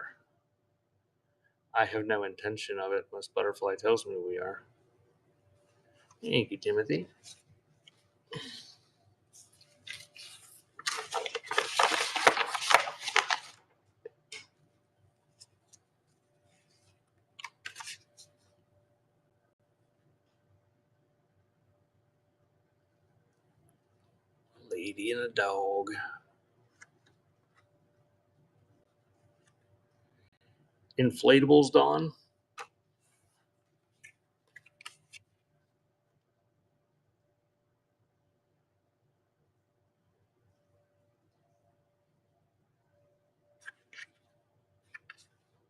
I have no intention of it unless Butterfly tells me we are. Thank you, Timothy. Lady and a dog. Inflatables, Dawn?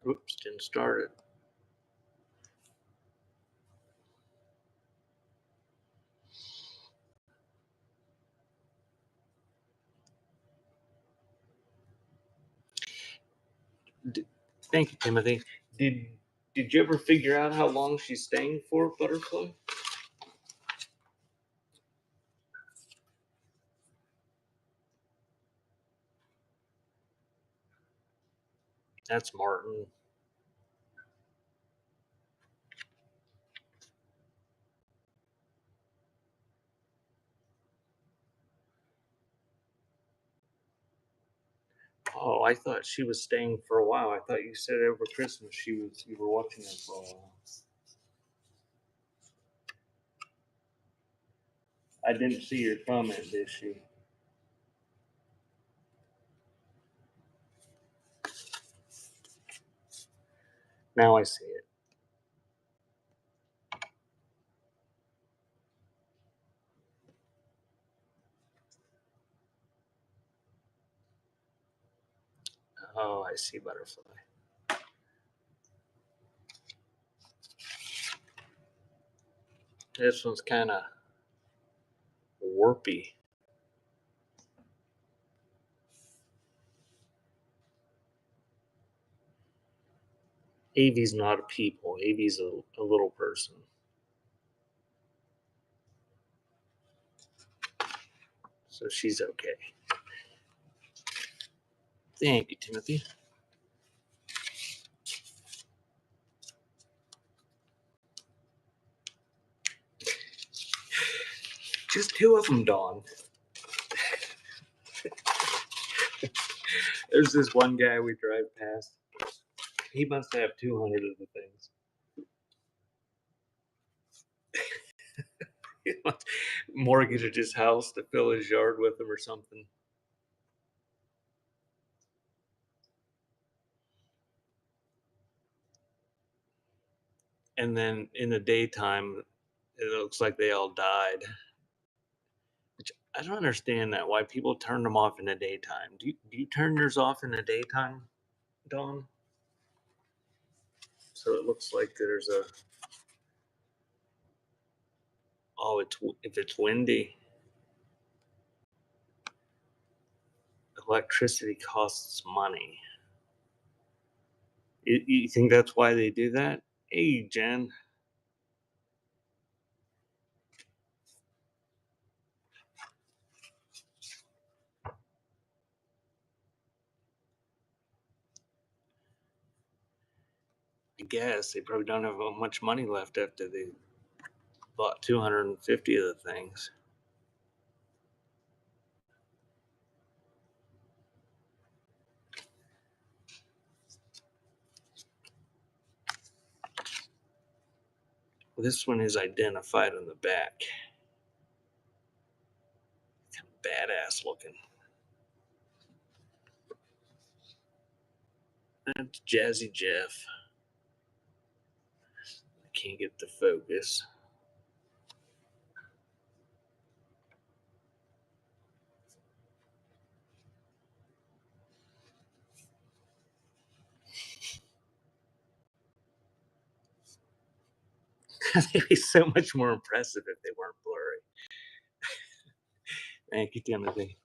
Oops, didn't start it. Thank you, Timothy. Did you ever figure out how long she's staying for, Butterfly? That's Martin. Oh, I thought she was staying for a while. I thought you said over Christmas you were watching it for a while. I didn't see your comment, did she? Now I see it. sea butterfly. This one's kind of warpy. Avi's not a people. Avi's a little person. So she's okay. Thank you, Timothy. Just 2 of them, Dawn. There's this one guy we drive past. He must have 200 of the things. He must mortgage his house to fill his yard with them or something. And then in the daytime, it looks like they all died. Which I don't understand that, why people turn them off in the daytime. Do you turn yours off in the daytime, Dawn? So it looks like there's a... Oh, if it's windy. Electricity costs money. You think that's why they do that? Hey, Jen. I guess they probably don't have much money left after they bought 250 of the things. This one is identified on the back. Kind of badass looking. That's Jazzy Jeff. I can't get the focus. They'd be so much more impressive if they weren't blurry. Thank you, Timothy.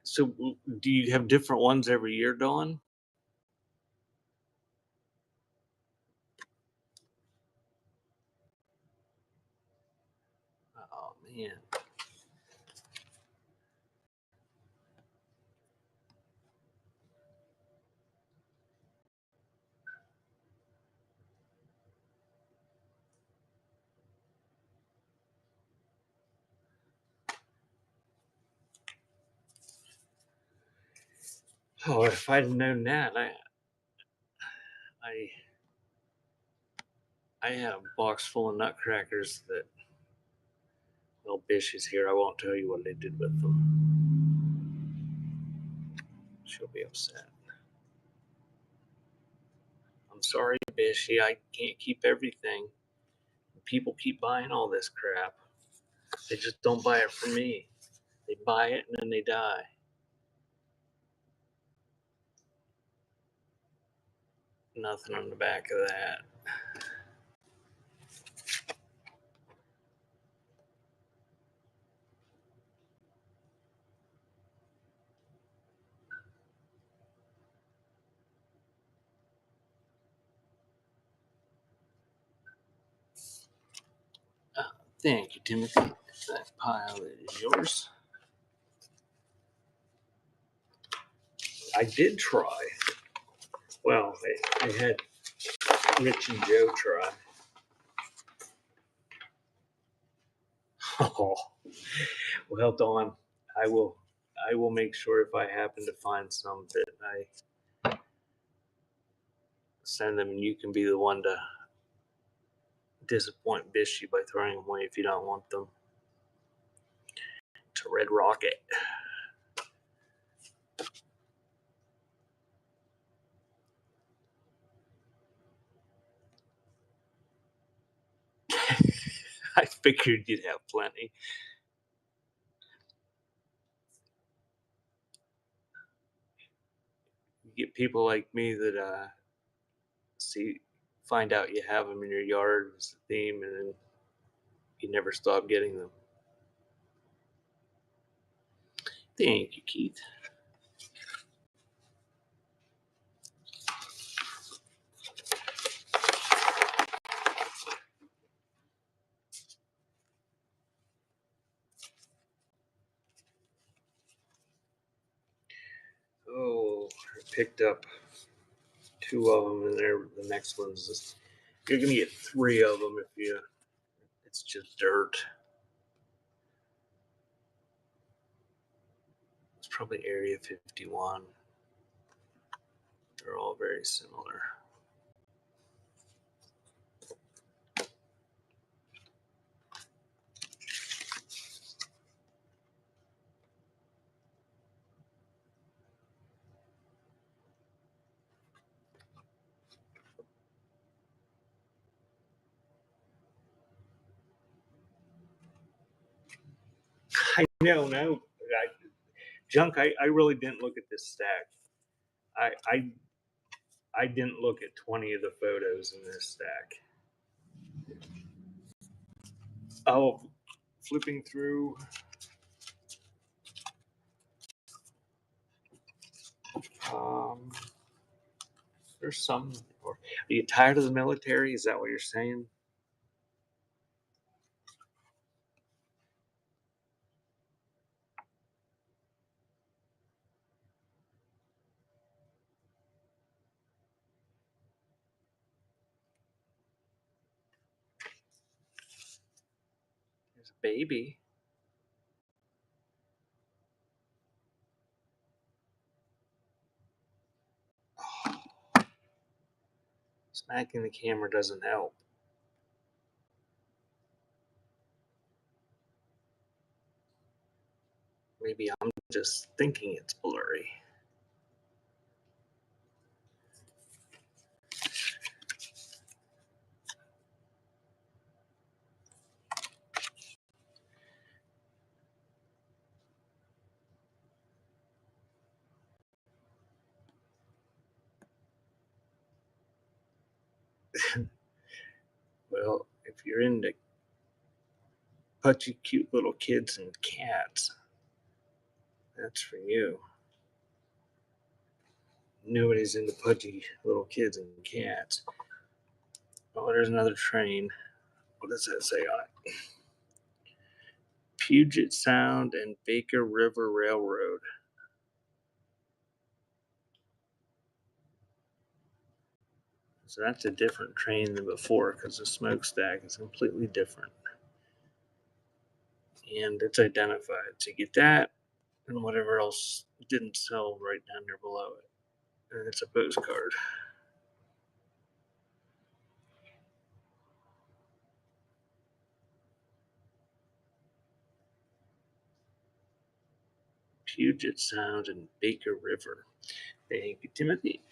So, do you have different ones every year, Dawn? Oh, man. Oh, if I'd known that, I had a box full of nutcrackers that... Well, Bish is here. I won't tell you what they did with them. She'll be upset. I'm sorry, Bishy. I can't keep everything. People keep buying all this crap. They just don't buy it from me. They buy it and then they die. Nothing on the back of that. Thank you, Timothy. That pile is yours. I did try. Well, I had Rich and Joe try. Oh, well, Dawn, I will make sure if I happen to find some that I send them, and you can be the one to disappoint Bishy by throwing them away if you don't want them. a red rocket. I figured you'd have plenty. You get people like me that find out you have them in your yard as a theme, and then you never stop getting them. Thank you, Keith. Oh, I picked up 2 of them, and the next one's just, you're gonna get 3 of them if you. It's just dirt. It's probably Area 51. They're all very similar. I know, no, Junk. I really didn't look at this stack. I didn't look at 20 of the photos in this stack. Oh, flipping through. There's some. Are you tired of the military? Is that what you're saying? There's a baby. Smacking the camera doesn't help. Maybe I'm just thinking it's blurry. Well, if you're into pudgy, cute little kids and cats, that's for you. Nobody's into pudgy little kids and cats. Oh, there's another train. What does that say on it? Puget Sound and Baker River Railroad. So that's a different train than before because the smokestack is completely different. And it's identified. So you get that and whatever else didn't sell right down there below it. And it's a postcard. Puget Sound and Baker River. Thank you, Timothy.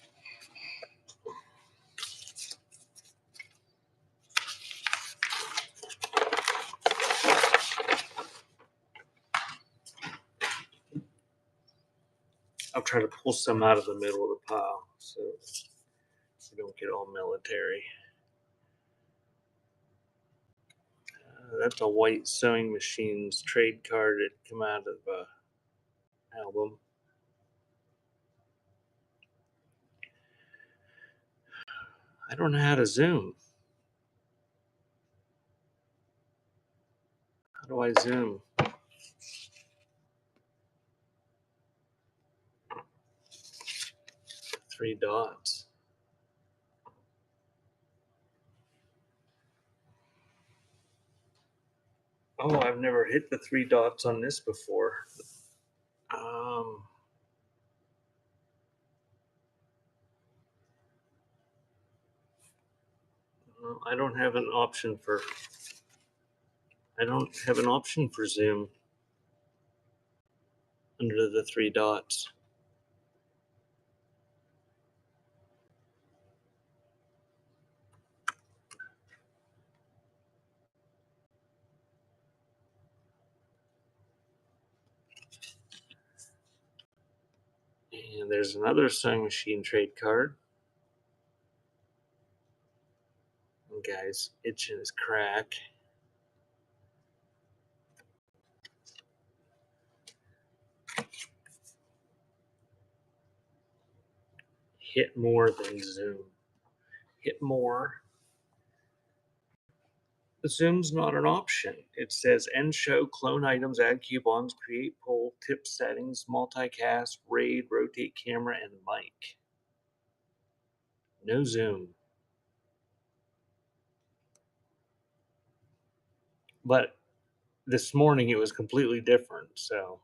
I'll try to pull some out of the middle of the pile so we don't get all military. That's a White Sewing Machines trade card that come out of an album. I don't know how to zoom. How do I zoom? 3 dots. Oh, I've never hit the 3 dots on this before. I don't have an option for zoom. under the 3 dots. And there's another sewing machine trade card. And guy's itching his crack. Hit more than zoom. Hit more. The zoom's not an option. It says end show, clone items, add coupons, create poll, tip settings, multicast, raid, rotate camera, and mic. No zoom. But this morning it was completely different, so.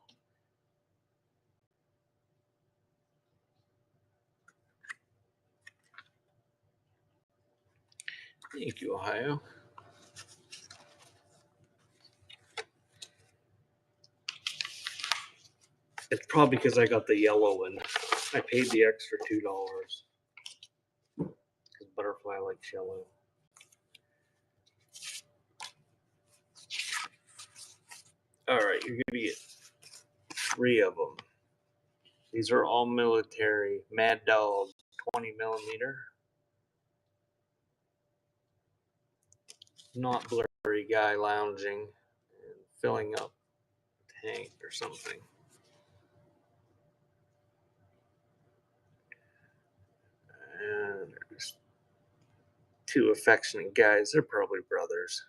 Thank you, Ohio. It's probably because I got the yellow one. I paid the extra $2 because Butterfly likes yellow. All right, you're gonna get 3 of them. These are all military. Mad Dog, 20 millimeter. Not blurry guy lounging and filling up a tank or something. And there's 2 affectionate guys. They're probably brothers.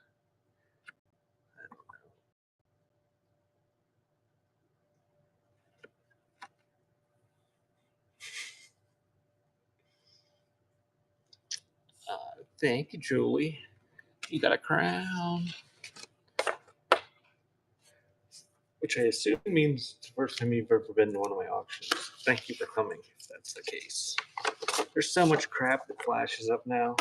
I don't know. Thank you, Julie. You got a crown. Which I assume means it's the first time you've ever been to one of my auctions. Thank you for coming, if that's the case. There's so much crap that flashes up now.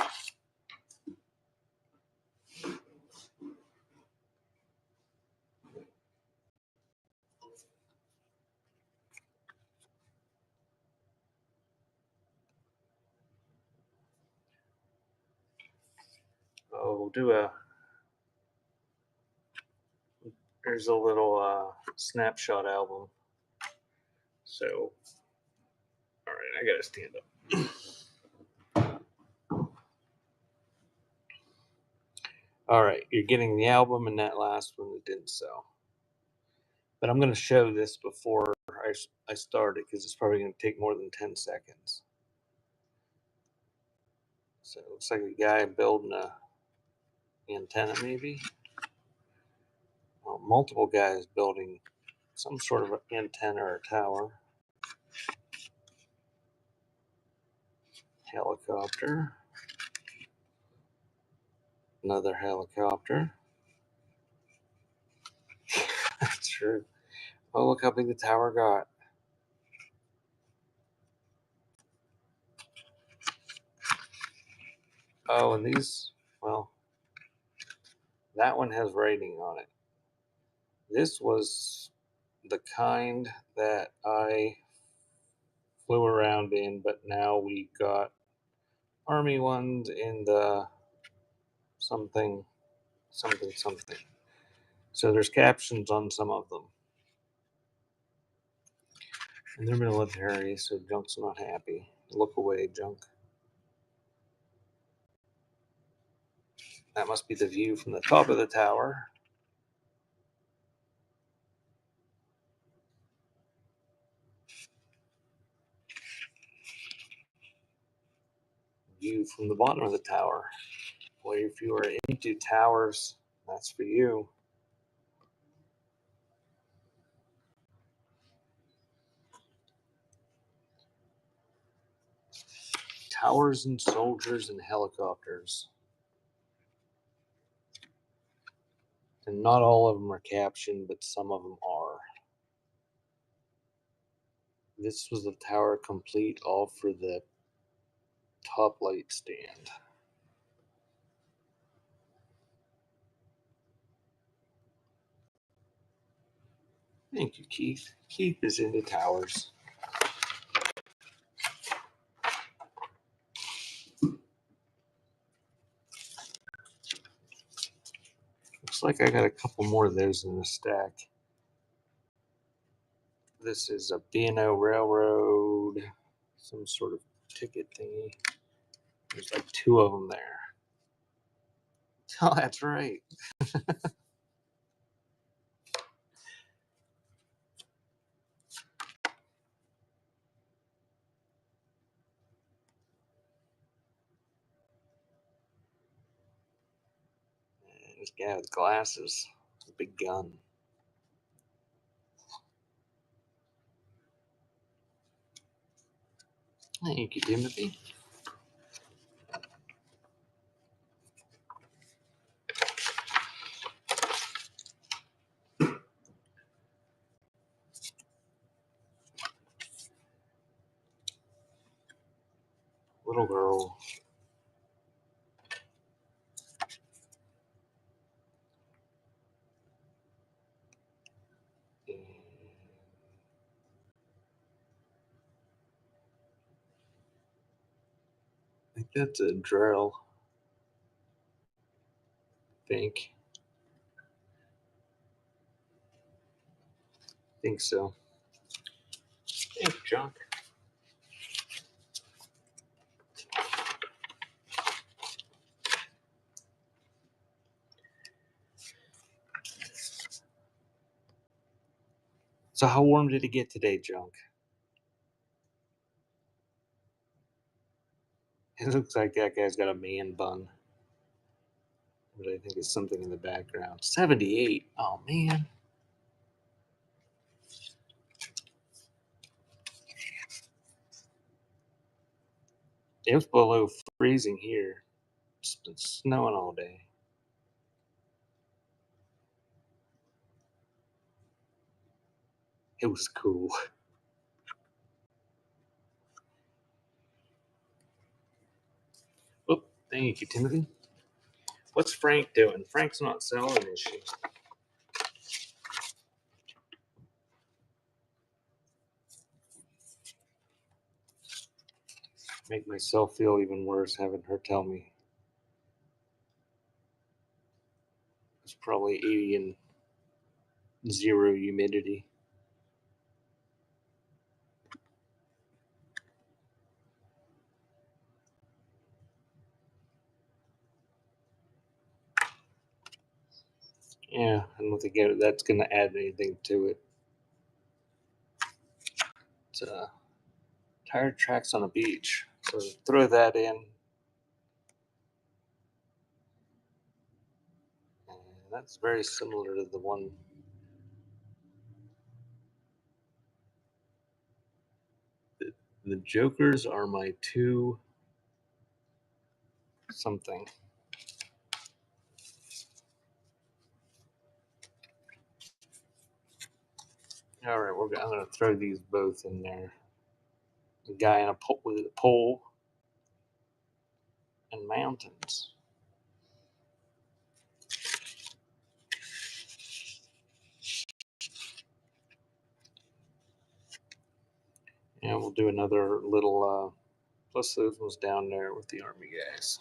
Oh, there's a little Snapshot album. So, all right, I gotta stand up. All right, you're getting the album and that last one that didn't sell. But I'm going to show this before I start it because it's probably going to take more than 10 seconds. So it looks like a guy building a antenna maybe. Well, multiple guys building some sort of antenna or tower. Helicopter. Another helicopter. That's true. Oh, look how big the tower got. Oh, and these, well, that one has writing on it. This was the kind that I flew around in, but now we got Army ones in the something. So there's captions on some of them. And they're military, so Junk's not happy. Look away, Junk. That must be the view from the top of the tower. View from the bottom of the tower. Boy, if you are into towers, that's for you. Towers and soldiers and helicopters. And not all of them are captioned, but some of them are. This was the tower complete, all for the top light stand. Thank you, Keith. Keith is into towers. Looks like I got a couple more of those in the stack. This is a B&O Railroad, some sort of ticket thingy. There's like 2 of them there. Oh, that's right. And this guy with glasses, a big gun. Thank you, Timothy. Little girl. And I think that's a drill. I think so. Thank you, Junk. So how warm did it get today, Junk? It looks like that guy's got a man bun. But I think it's something in the background. 78. Oh, man. It was below freezing here. It's been snowing all day. It was cool. Oh, thank you, Timothy. What's Frank doing? Frank's not selling, is she? Make myself feel even worse having her tell me it's probably 80 and 0 humidity. Yeah, I don't think that's going to add anything to it. It's tire tracks on a beach. So throw that in. And that's very similar to the one. The Jokers are my 2 something. All right, I'm going to throw these both in there. The guy in with a pole and mountains. And we'll do another little, plus those ones down there with the Army guys.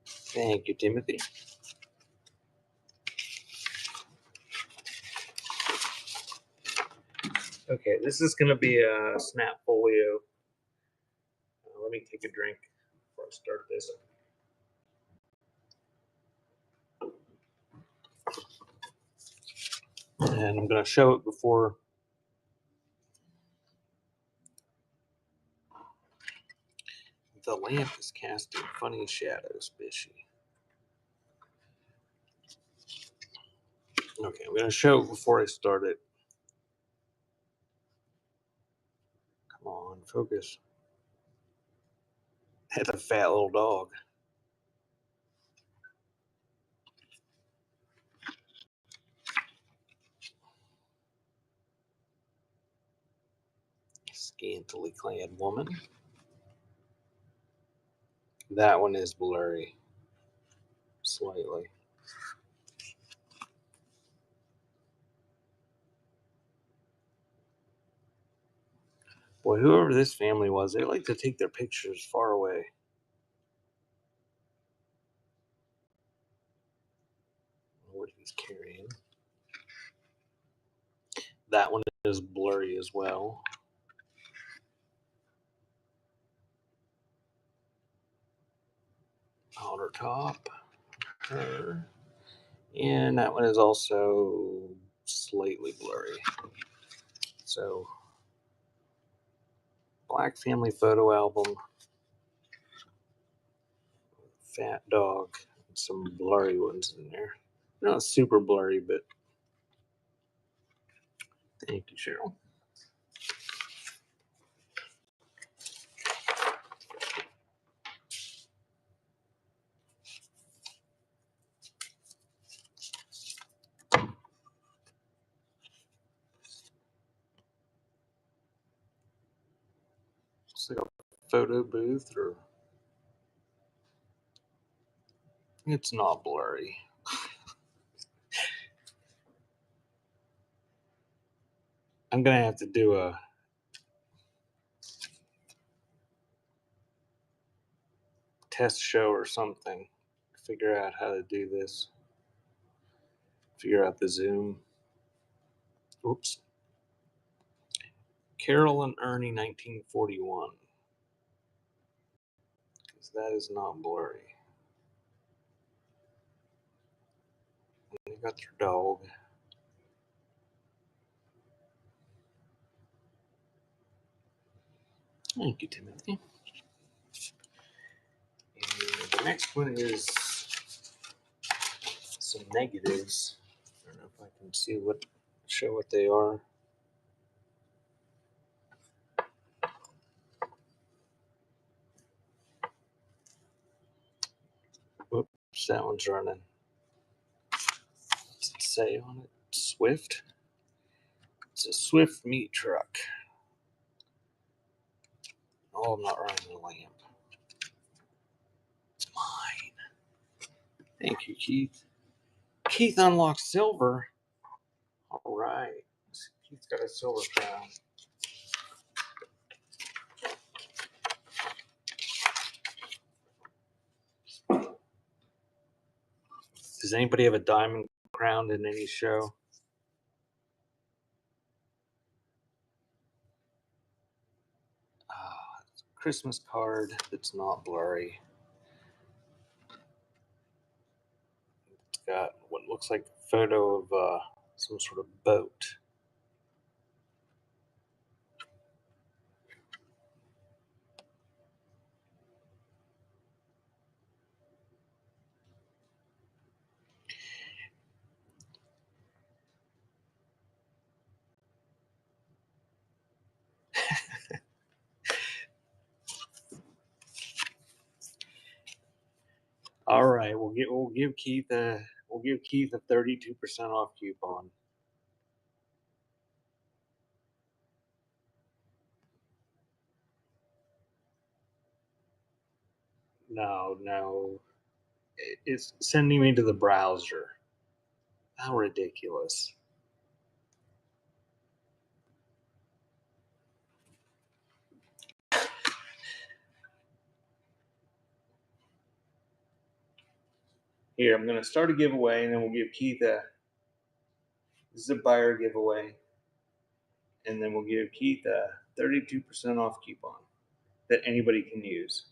Thank you, Timothy. Okay, this is going to be a snap folio. Let me take a drink before I start this. And I'm going to show it before. The lamp is casting funny shadows, Bishy. Okay, I'm going to show it before I start it. Come on, focus. That's a fat little dog. Scantily clad woman. That one is blurry. Slightly. Boy, whoever this family was, they like to take their pictures far away. What he's carrying. That one is blurry as well. Outer top. Her. And that one is also slightly blurry. So, black family photo album. Fat dog. And some blurry ones in there. Not super blurry, but thank you, Cheryl. It's like a photo booth, or it's not blurry. I'm gonna have to do a test show or something. Figure out how to do this. Figure out the Zoom. Oops. Carol and Ernie, 1941. Because that is not blurry. And they got their dog. Thank you, Timothy. And the next one is some negatives. I don't know if I can show what they are. Whoops, that one's running. What's it say on it? Swift? It's a Swift meat truck. Oh, I'm not running the lamp. It's mine. Thank you, Keith. Keith unlocked silver. All right. Keith's got a silver crown. Does anybody have a diamond crown in any show? It's a Christmas card that's not blurry. It's got what looks like a photo of some sort of boat. All right, we'll give Keith a 32% off coupon. No, it's sending me to the browser. How ridiculous! Here, I'm going to start a giveaway, and then we'll give Keith this is a buyer giveaway, and then we'll give Keith a 32% off coupon that anybody can use.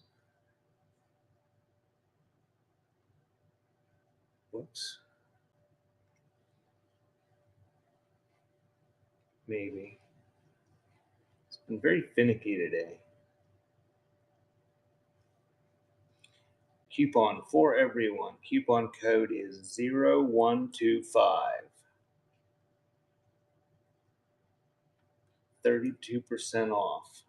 Whoops. Maybe. It's been very finicky today. Coupon for everyone. Coupon code is 0125. 32% off.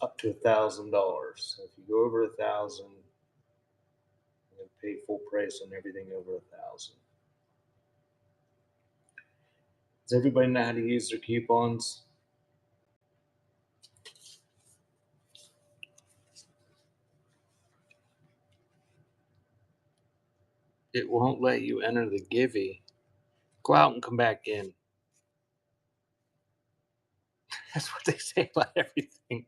Up to $1,000. So if you go over $1,000, you're going to pay full price on everything over $1,000. Does everybody know how to use their coupons? It won't let you enter the Givey. Go out and come back in. That's what they say about everything.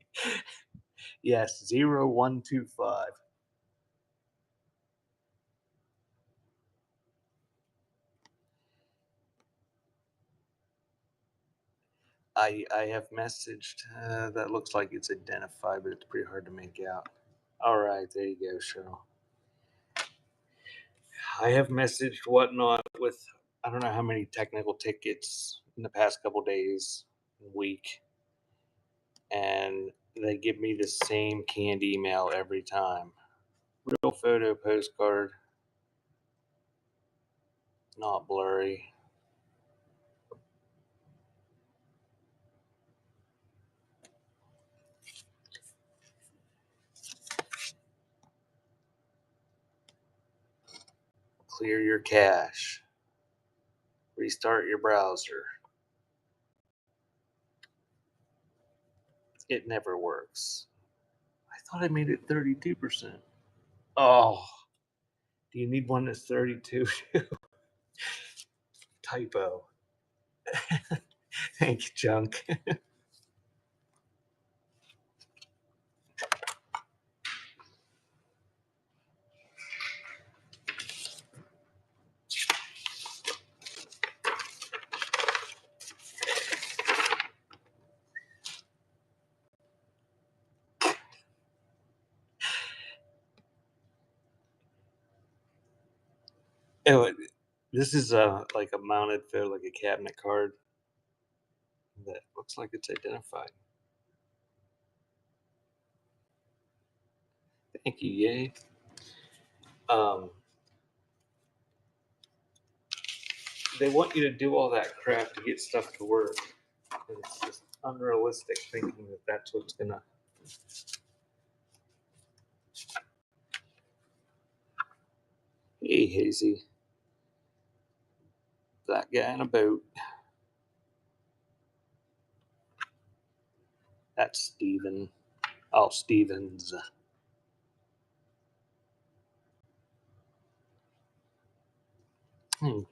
Yes, 0125. I have messaged. That looks like it's identified, but it's pretty hard to make out. All right, there you go, Cheryl. I have messaged Whatnot with I don't know how many technical tickets in the past couple days, week, and they give me the same canned email every time. Real photo postcard, not blurry. Clear your cache. Restart your browser. It never works. I thought I made it 32%. Oh, do you need one that's 32? Typo. Thank you, Junk. Oh, this is like a mounted photo, like a cabinet card that looks like it's identified. Thank you, yay. They want you to do all that crap to get stuff to work. And it's just unrealistic thinking that that's what's gonna. Hey, Hazy. That guy in a boat. That's Steven. Oh, Stevens.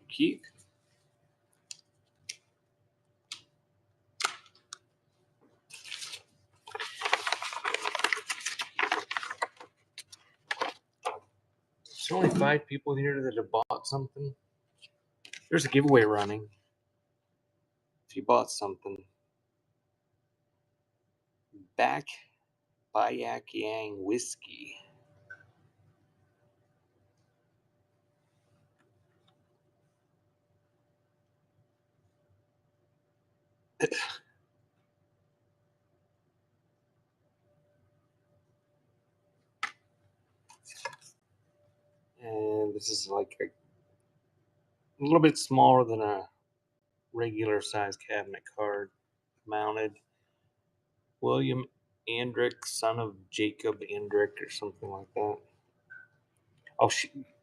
Keith. There's only 5 people here that have bought something. There's a giveaway running. If you bought something. Back Bayak Yang whiskey. And this is like a little bit smaller than a regular size cabinet card, mounted. William Andrick, son of Jacob Andrick, or something like that. Oh,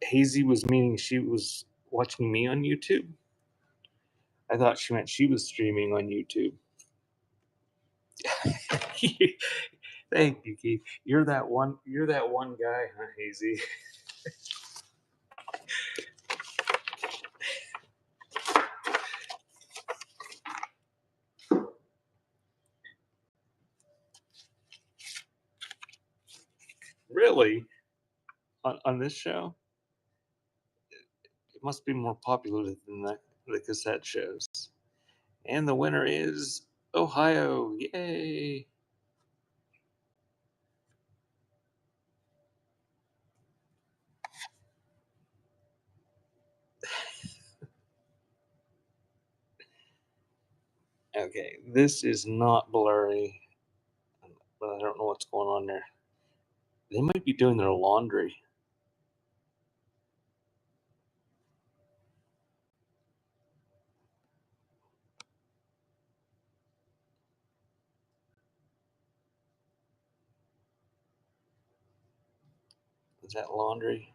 Hazy was meaning she was watching me on YouTube. I thought she meant she was streaming on YouTube. Thank you, Keith. You're that one guy, huh, Hazy? Really? On this show? It must be more popular than the cassette shows. And the winner is Ohio. Yay! Okay, this is not blurry, but I don't know what's going on there. They might be doing their laundry. Is that laundry?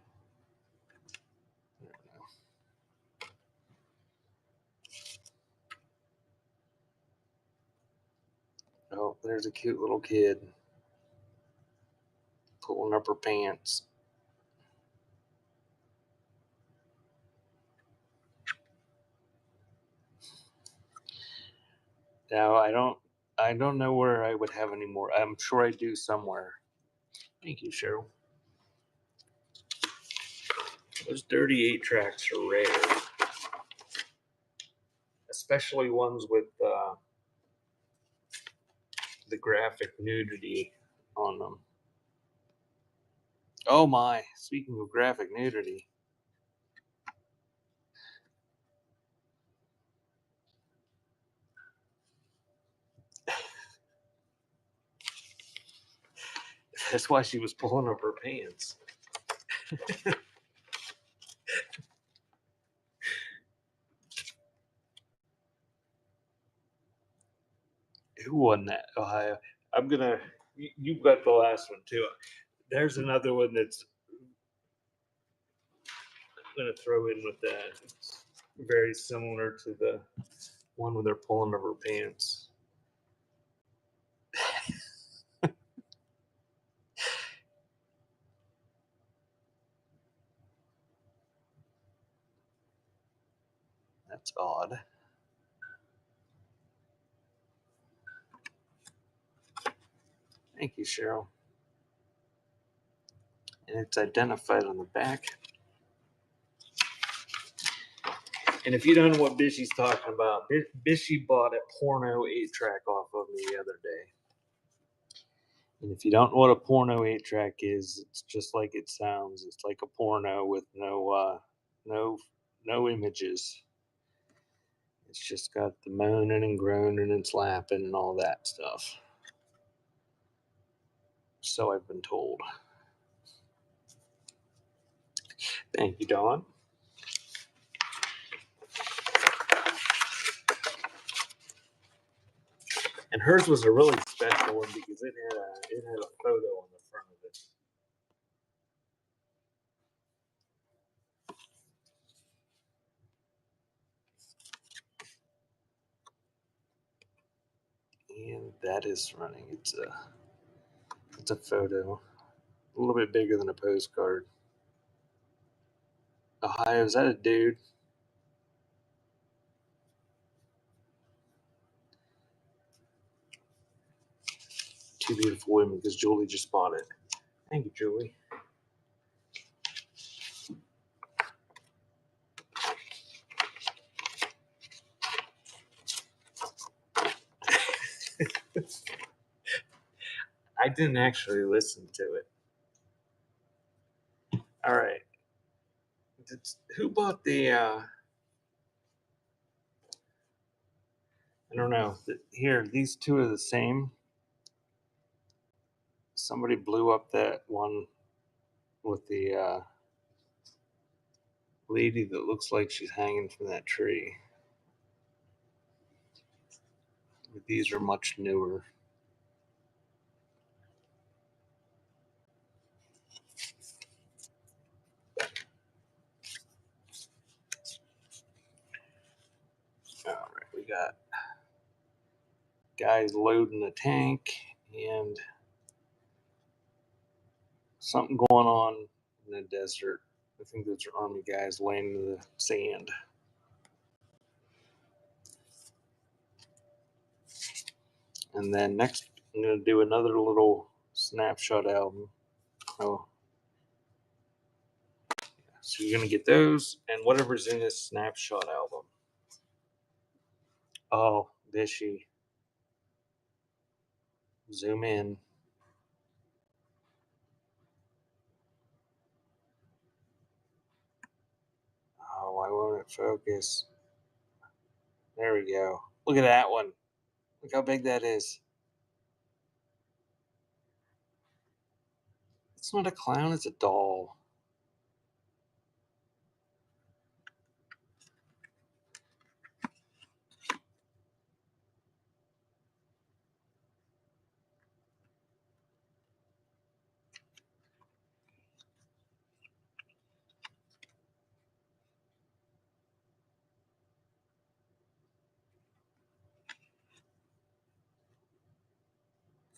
I don't know. Oh, there's a cute little kid pulling up her pants. Now I don't know where I would have any more. I'm sure I do somewhere. Thank you, Cheryl. Those dirty 8 tracks are rare, especially ones with the graphic nudity on them. Oh my! Speaking of graphic nudity, that's why she was pulling up her pants. Who won that? Ohio. I'm gonna. You got the last one too. There's another one that's I'm gonna throw in with that. It's very similar to the one where they're pulling up her pants. That's odd. Thank you, Cheryl. And it's identified on the back. And if you don't know what Bishy's talking about, Bishy bought a porno 8-track off of me the other day. And if you don't know what a porno 8-track is, it's just like it sounds. It's like a porno with no images. It's just got the moaning and groaning and slapping and all that stuff. So I've been told. Thank you, Dawn. And hers was a really special one because it had a photo on the front of it. And that is running. It's a photo, a little bit bigger than a postcard. Ohio, is that a dude? Two beautiful women because Julie just bought it. Thank you, Julie. I didn't actually listen to it. All right. Who bought the? I don't know. Here, these two are the same. Somebody blew up that one with the lady that looks like she's hanging from that tree. These are much newer. All right, we got guys loading a tank and something going on in the desert. I think those are army guys laying in the sand. And then next, I'm going to do another little Snapshot album. Oh, so you're going to get those and whatever's in this Snapshot album. Oh, Bishy. Zoom in. Oh, why won't it focus? There we go. Look at that one. Look how big that is. It's not a clown, it's a doll.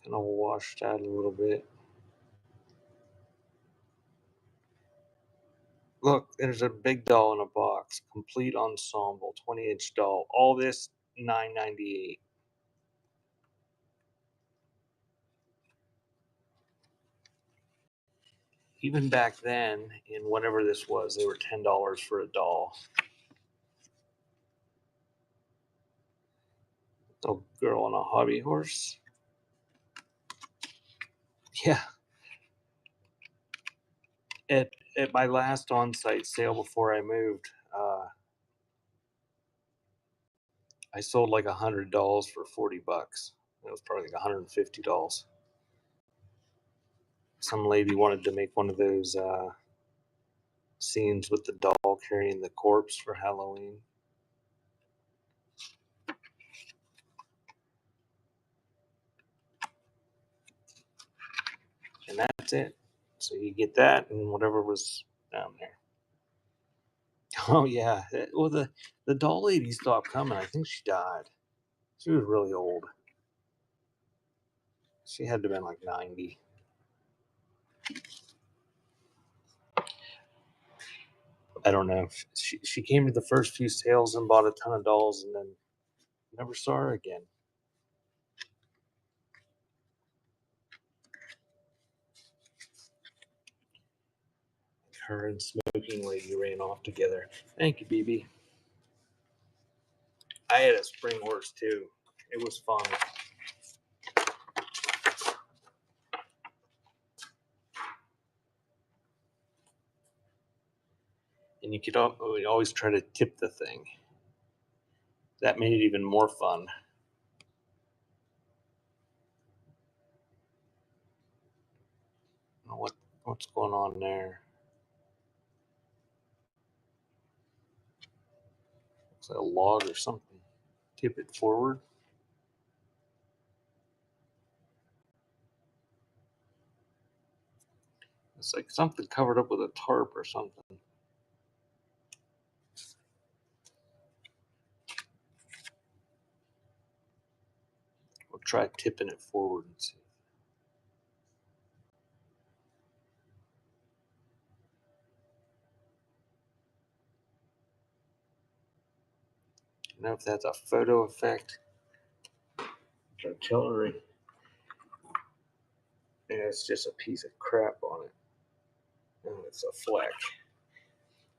Kind of washed out a little bit. Look, there's a big doll in a box. Complete ensemble, 20-inch doll. All this $9.98. Even back then, in whatever this was, they were $10 for a doll. A girl on a hobby horse. Yeah. At my last on-site sale before I moved, I sold like $100 for $40. It was probably like $150. Some lady wanted to make one of those scenes with the doll carrying the corpse for Halloween. And that's it. So you get that and whatever was down there. Oh yeah. Well, the doll lady stopped coming. I think she died. She was really old. She had to have been like 90. I don't know. She came to the first few sales and bought a ton of dolls and then never saw her again. Her and Smoking Lady ran off together. Thank you, BB. I had a spring horse too. It was fun. And you could always try to tip the thing. That made it even more fun. I don't know what's going on there? Looks like a log or something. Tip it forward. It's like something covered up with a tarp or something. We'll try tipping it forward and see. I don't know if that's a photo effect. Artillery. Yeah, it's just a piece of crap on it. Oh, it's a fleck.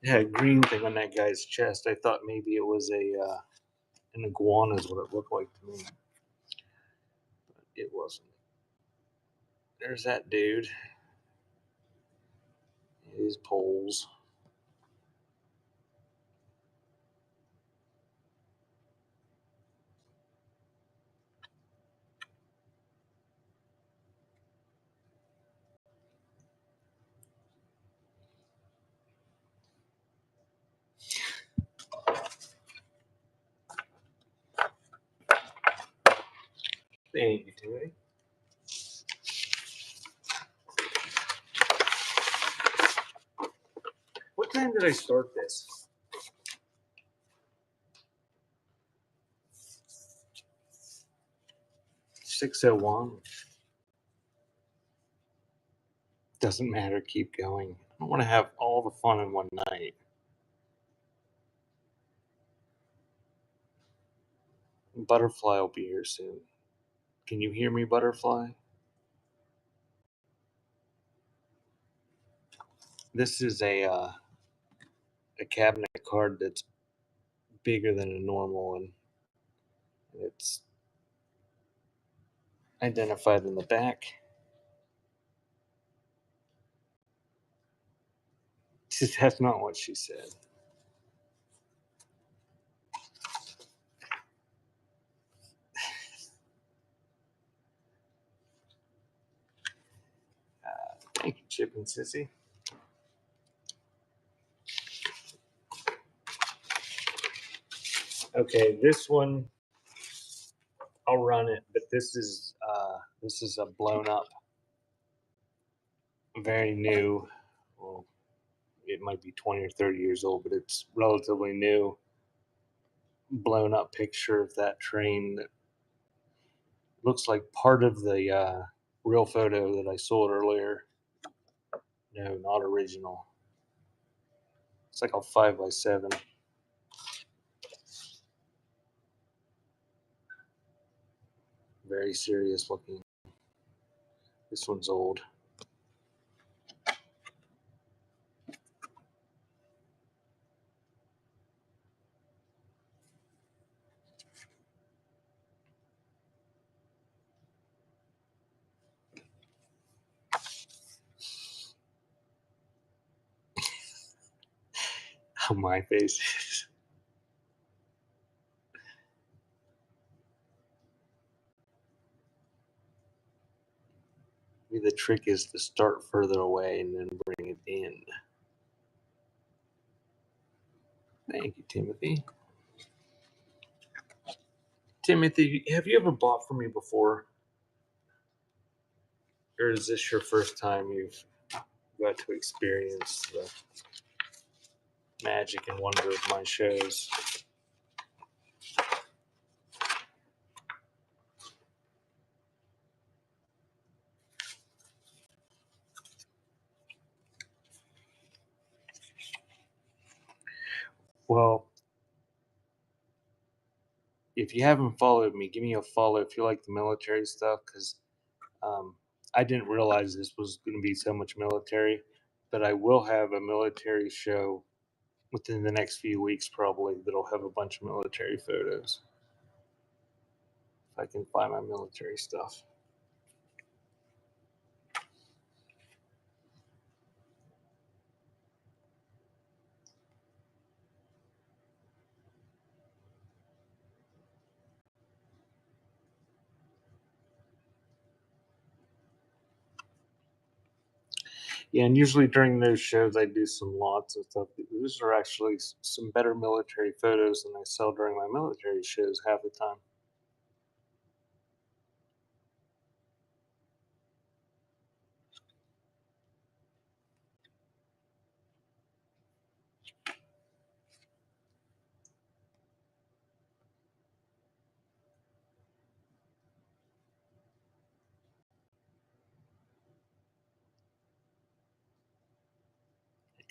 It had a green thing on that guy's chest. I thought maybe it was an iguana is what it looked like to me. But it wasn't. There's that dude. His poles. Thank you, Timothy. What time did I start this? 6:01. Doesn't matter. Keep going. I don't want to have all the fun in one night. Butterfly will be here soon. Can you hear me, Butterfly? This is a cabinet card that's bigger than a normal one. It's identified in the back. That's not what she said. Thank you, Chip and Sissy. Okay, this one I'll run it, but this is a blown up, very new. Well, it might be 20 or 30 years old, but it's relatively new. Blown up picture of that train that looks like part of the real photo that I sold earlier. No, not original. It's like a 5x7. Very serious looking. This one's old. my face. Maybe the trick is to start further away and then bring it in. Thank you, Timothy. Timothy, have you ever bought from me before? Or is this your first time you've got to experience the magic and wonder of my shows? Well, if you haven't followed me, give me a follow if you like the military stuff, because I didn't realize this was going to be so much military, but I will have a military show within the next few weeks, probably, that'll have a bunch of military photos. If I can find my military stuff. Yeah, and usually during those shows, I do some lots of stuff. Those are actually some better military photos than I sell during my military shows half the time.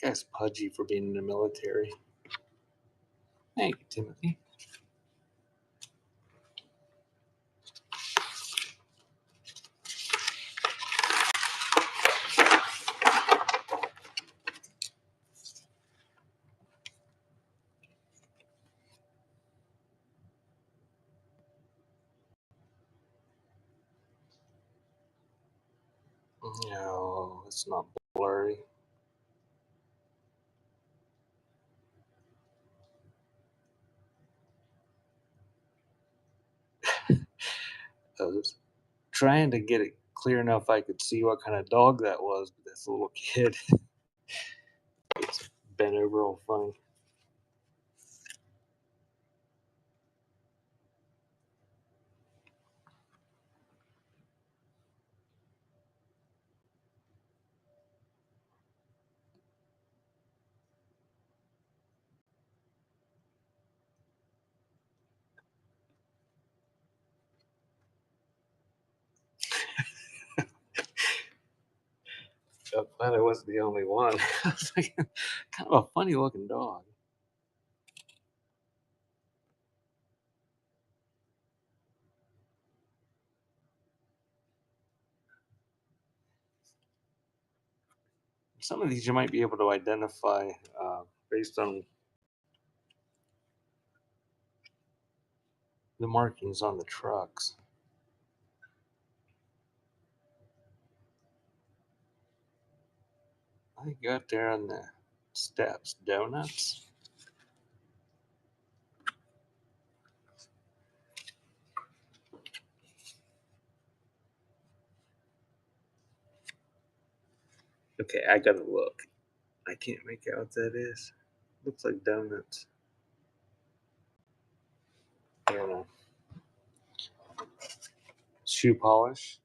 That guy's pudgy for being in the military. Thank you, Timothy. No, it's not blurry. I was trying to get it clear enough I could see what kind of dog that was, but this little kid it's bent over all funny. I'm glad I wasn't the only one. I was like, kind of a funny looking dog. Some of these you might be able to identify based on the markings on the trucks. I got there on the steps. Donuts? Okay, I gotta look. I can't make out what that is. Looks like donuts. I don't know. Shoe polish?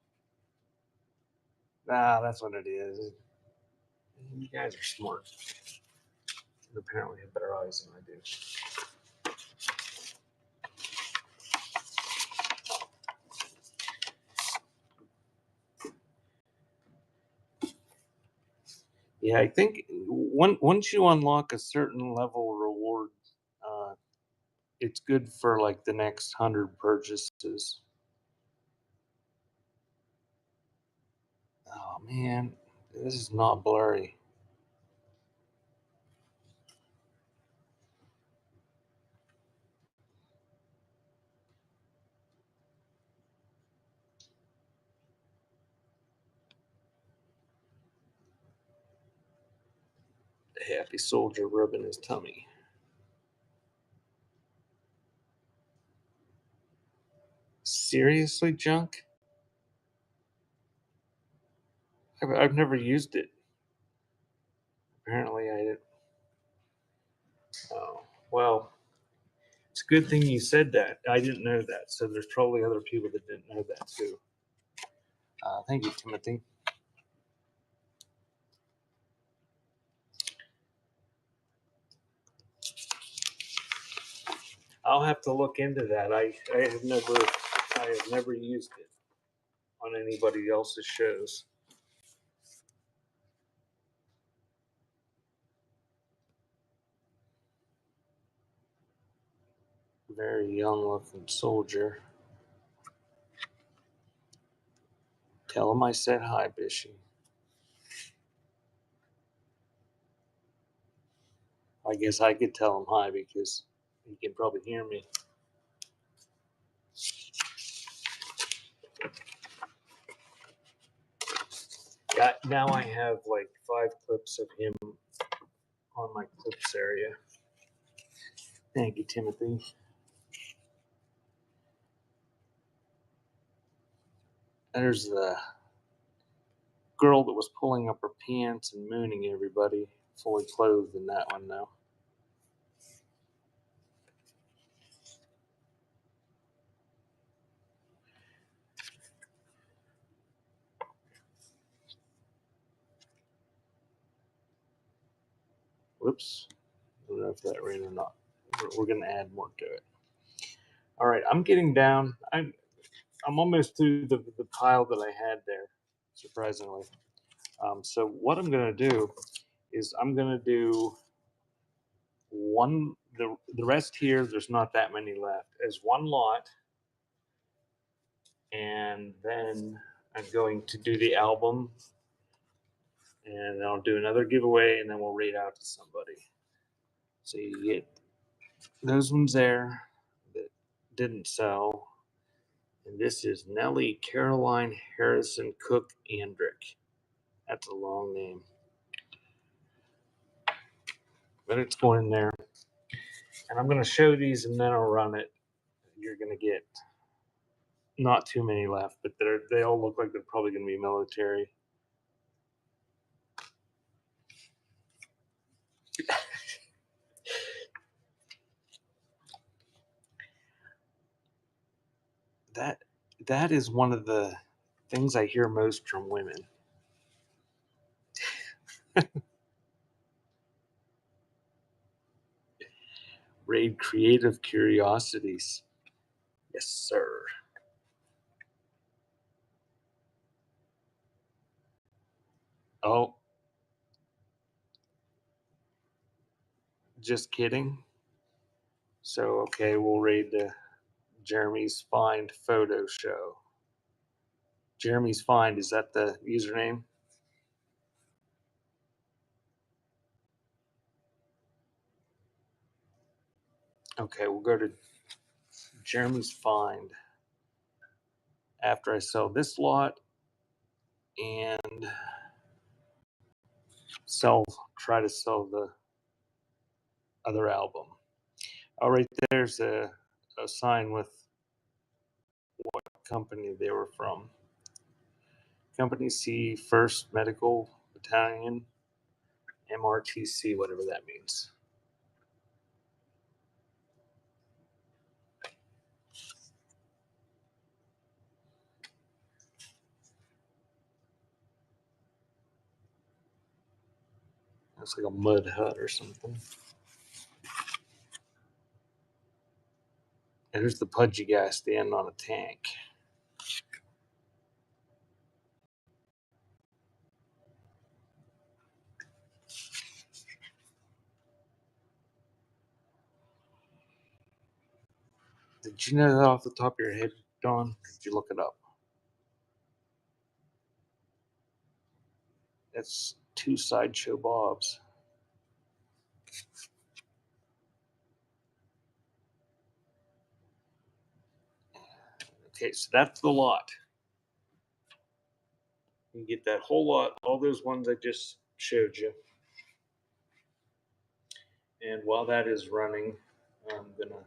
Ah, that's what it is. You guys are smart. And apparently have better eyes than I do. Yeah, I think once you unlock a certain level reward, uh, it's good for like the next 100 purchases. Oh man, this is not blurry. Happy soldier rubbing his tummy. Seriously, junk? I've never used it. Apparently, I didn't. Oh, well, it's a good thing you said that. I didn't know that. So there's probably other people that didn't know that too. Thank you, Timothy. I'll have to look into that. I have never used it on anybody else's shows. Very young looking soldier. Tell him I said hi, Bishy. I guess I could tell him hi because he can probably hear me. Now I have like 5 clips of him on my clips area. Thank you, Timothy. There's the girl that was pulling up her pants and mooning everybody, fully clothed in that one now. Whoops. I don't know if that ran or not. We're going to add more to it. All right, I'm getting down. I'm almost through the pile that I had there, surprisingly. So what I'm going to do is I'm going to do the rest here. There's not that many left as one lot, and then I'm going to do the album, and I'll do another giveaway, and then we'll read out to somebody. So you get those ones there that didn't sell. And this is Nellie Caroline Harrison Cook Andrick. That's a long name. But it's going in there. And I'm going to show these and then I'll run it. You're going to get not too many left, but they all look like they're probably going to be military. That is one of the things I hear most from women. Raid creative curiosities. Yes, sir. Oh, just kidding. So, okay, we'll raid the Jeremy's Find Photo Show. Jeremy's Find, is that the username? Okay, we'll go to Jeremy's Find after I sell this lot and try to sell the other album. Oh, right there's a sign with what company they were from. Company C, 1st Medical Battalion, MRTC, whatever that means. Looks like a mud hut or something. And there's the pudgy guy standing on a tank. Did you know that off the top of your head, Don? Did you look it up? That's 2 Sideshow Bobs. Okay, so that's the lot. You get that whole lot, all those ones I just showed you. And while that is running, I'm gonna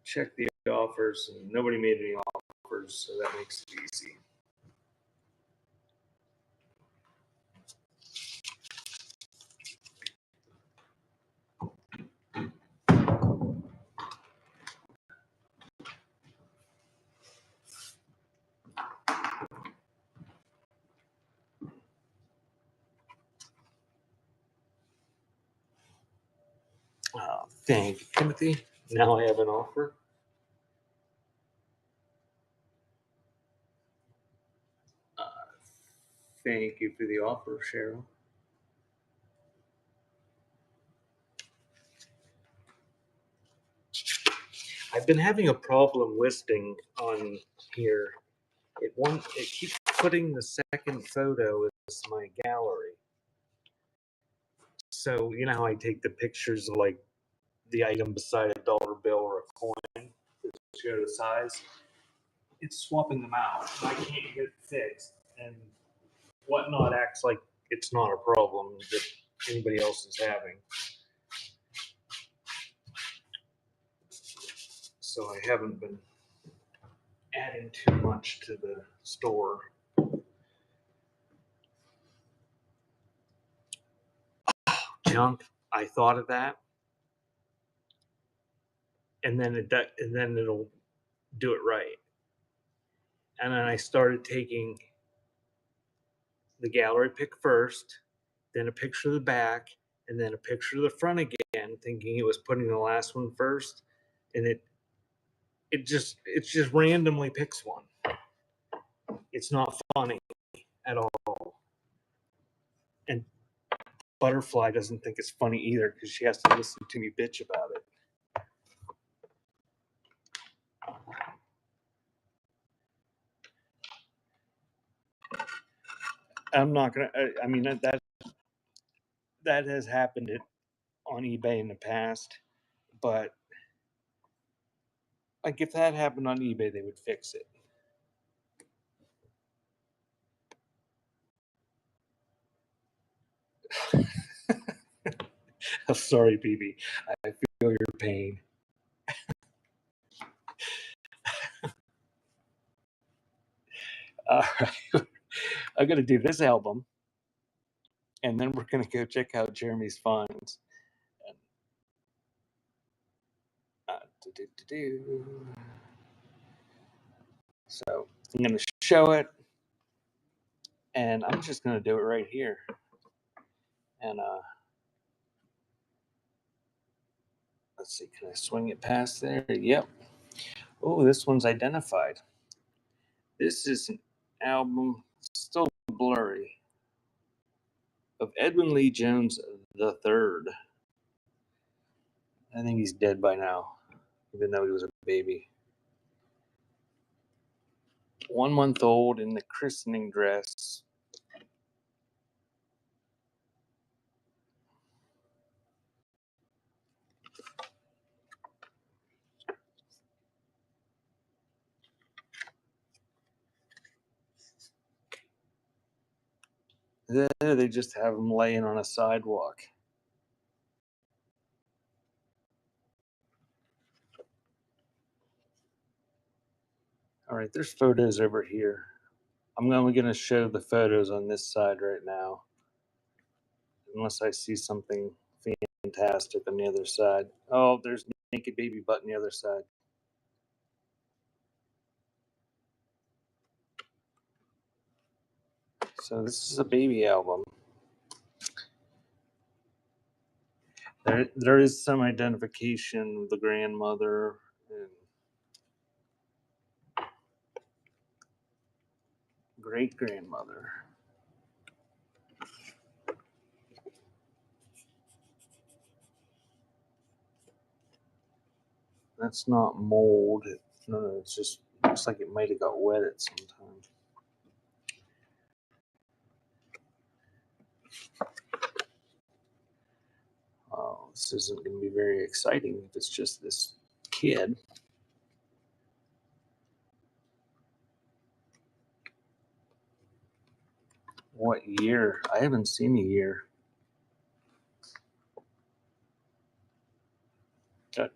check the offers, and nobody made any offers, so that makes it easy. Thank you, Timothy. Now I have an offer. Thank you for the offer, Cheryl. I've been having a problem listing on here. It keeps putting the second photo as my gallery. So you know how I take the pictures of like the item beside a dollar bill or a coin to show the size? It's swapping them out. I can't get it fixed, and Whatnot acts like it's not a problem that anybody else is having. So I haven't been adding too much to the store. Junk. I thought of that, and then it'll do it right. And then I started taking the gallery pic first, then a picture of the back, and then a picture of the front again, thinking it was putting the last one first, and it just randomly picks one. It's not funny at all. And Butterfly doesn't think it's funny either because she has to listen to me bitch about it. I'm not gonna. I mean that has happened on eBay in the past, but like if that happened on eBay, they would fix it. I'm sorry, BB. I feel your pain. All right. I'm gonna do this album, and then we're gonna go check out Jeremy's finds. So I'm gonna show it, and I'm just gonna do it right here. And let's see, can I swing it past there? Yep. Oh, this one's identified. This is an album, still blurry, of Edwin Lee Jones III. I think he's dead by now, even though he was a baby. 1 month old in the christening dress. There, they just have him laying on a sidewalk. All right, there's photos over here. I'm only going to show the photos on this side right now, unless I see something fantastic on the other side. Oh, there's naked baby butt on the other side. So this is a baby album. There is some identification of the grandmother and great grandmother. That's not mold. No, it's just looks like it might have got wet at some time. Oh, this isn't going to be very exciting if it's just this kid. What year? I haven't seen a year.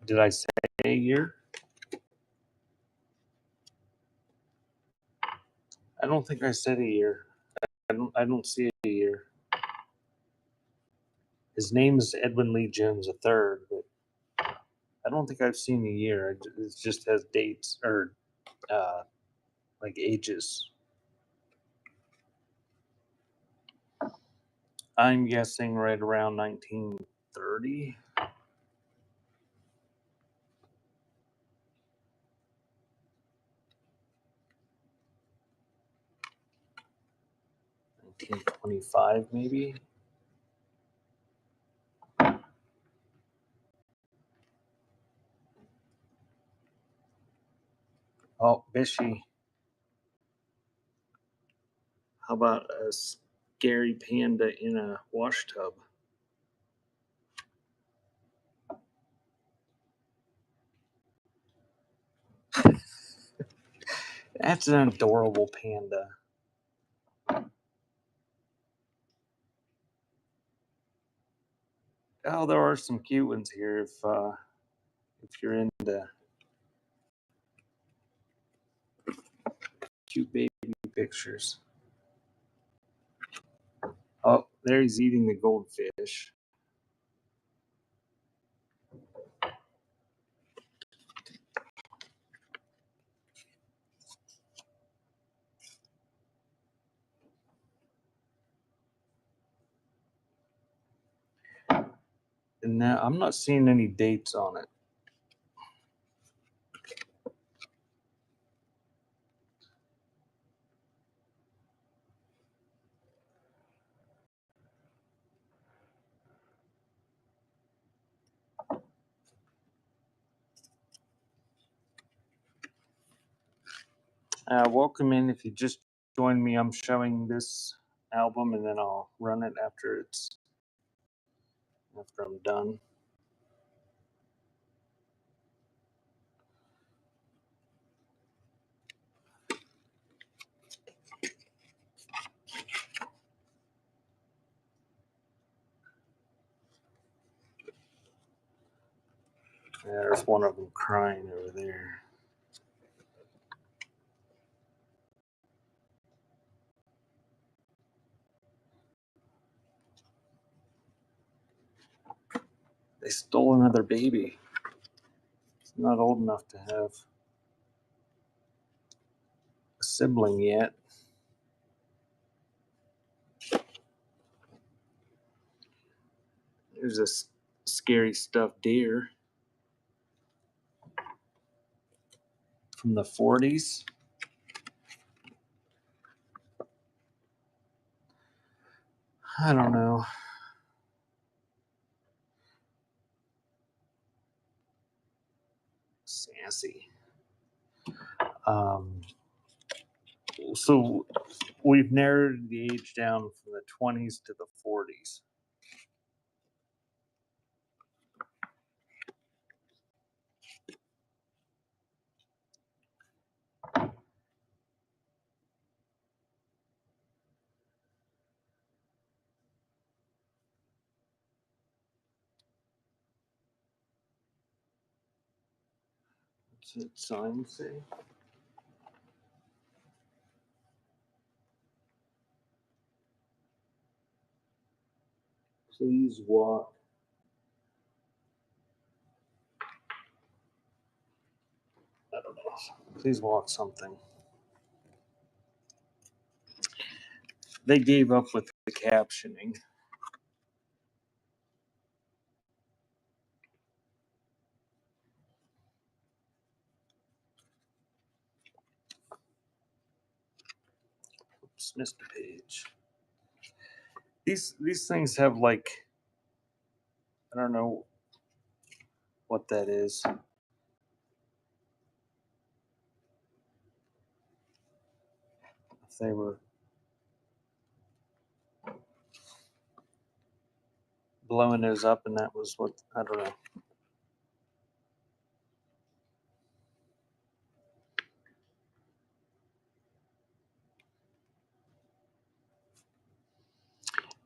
Did I say a year? I don't think I said a year. I don't see a year. His name is Edwin Lee Jones III, but I don't think I've seen a year. It just has dates or like ages. I'm guessing right around 1930. $1925 maybe. Oh, Bishy. How about a scary panda in a wash tub? That's an adorable panda. Oh, there are some cute ones here if you're into cute baby pictures. Oh, there he's eating the goldfish. And now I'm not seeing any dates on it. Welcome in. If you just joined me, I'm showing this album and then I'll run it after I'm done. There's one of them crying over there. They stole another baby. It's not old enough to have a sibling yet. There's a scary stuffed deer from the 40s. I don't know. Sassy. So we've narrowed the age down from the 20s to the 40s. What's that sign say? Please walk. I don't know. Please walk something. They gave up with the captioning. Oops, missed a page. These things have like, I don't know what that is. If they were blowing those up and that was what, I don't know.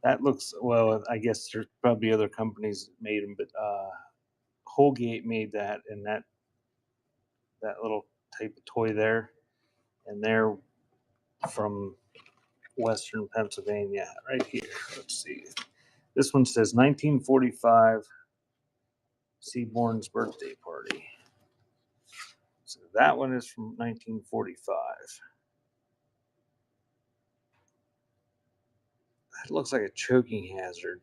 That looks, well, I guess there's probably other companies that made them, but Holgate made that, and that little type of toy there, and they're from Western Pennsylvania, right here. Let's see. This one says 1945 Seaborn's birthday party. So that one is from 1945. That looks like a choking hazard.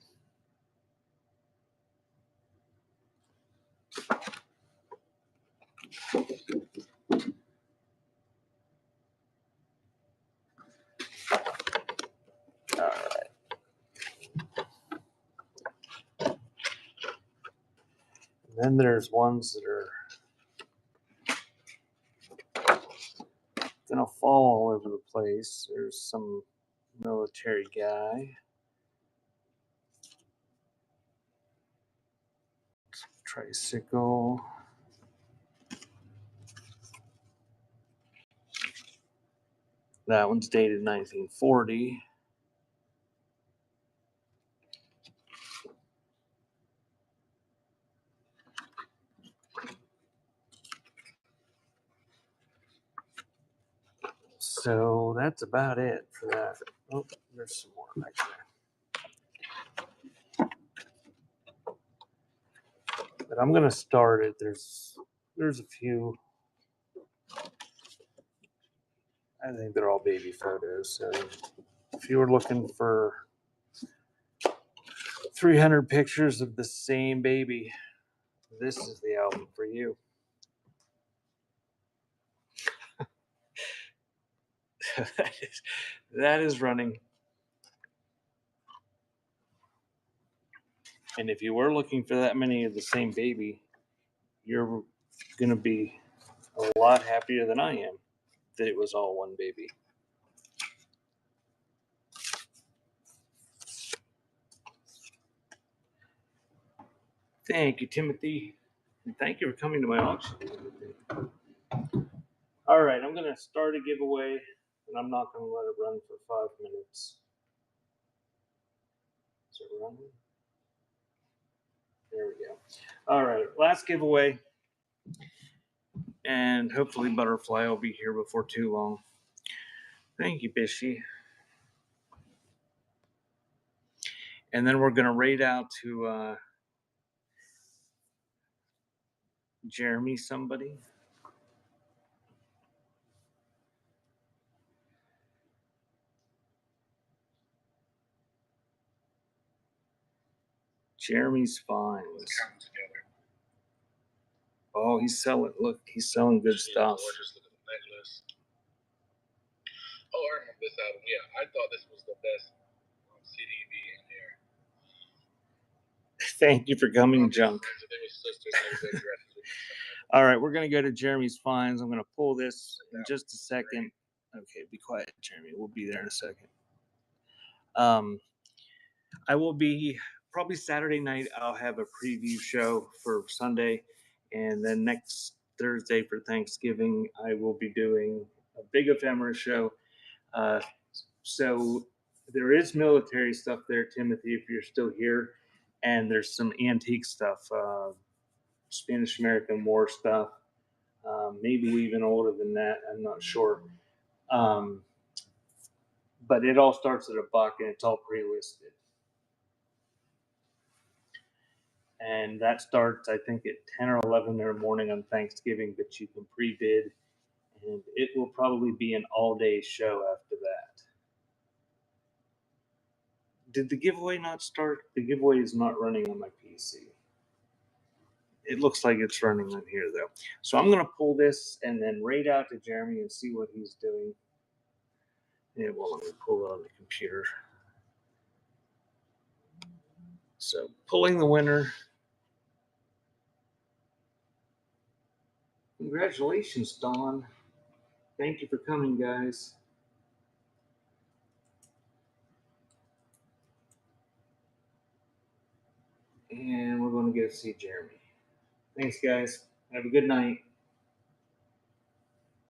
All right. And then there's ones that are gonna fall all over the place. There's some military guy. Tricycle. That one's dated 1940. So that's about it for that. Oh, there's some more back there. But I'm gonna start it. There's a few. I think they're all baby photos. So if you were looking for 300 pictures of the same baby, this is the album for you. that is running. And if you were looking for that many of the same baby, you're going to be a lot happier than I am that it was all one baby. Thank you, Timothy. And thank you for coming to my auction. All right, I'm going to start a giveaway, and I'm not going to let it run for 5 minutes. Is it running? There we go. All right, last giveaway. And hopefully Butterfly will be here before too long. Thank you, Bishy. And then we're going to raid out to Jeremy somebody. Jeremy's Finds. Oh, he's selling. Look, he's selling good stuff. Oh, I remember this album. Yeah, I thought this was the best CDV in here. Thank you for coming, Junk. All right, we're going to go to Jeremy's Finds. I'm going to pull this in just a second. Okay, be quiet, Jeremy. We'll be there in a second. I will be probably Saturday night. I'll have a preview show for Sunday, and then next Thursday for Thanksgiving, I will be doing a big Ephemera show. So there is military stuff there, Timothy, if you're still here, and there's some antique stuff, Spanish-American War stuff, maybe even older than that. I'm not sure. But it all starts at $1, and it's all pre-listed. And that starts, I think, at 10 or 11 in the morning on Thanksgiving, but you can pre-bid, and it will probably be an all-day show after that. Did the giveaway not start? The giveaway is not running on my PC. It looks like it's running on here, though. So I'm going to pull this and then raid out to Jeremy and see what he's doing. Yeah, well, let me pull it on the computer. So pulling the winner. Congratulations, Dawn. Thank you for coming, guys. And we're going to go see Jeremy. Thanks, guys. Have a good night.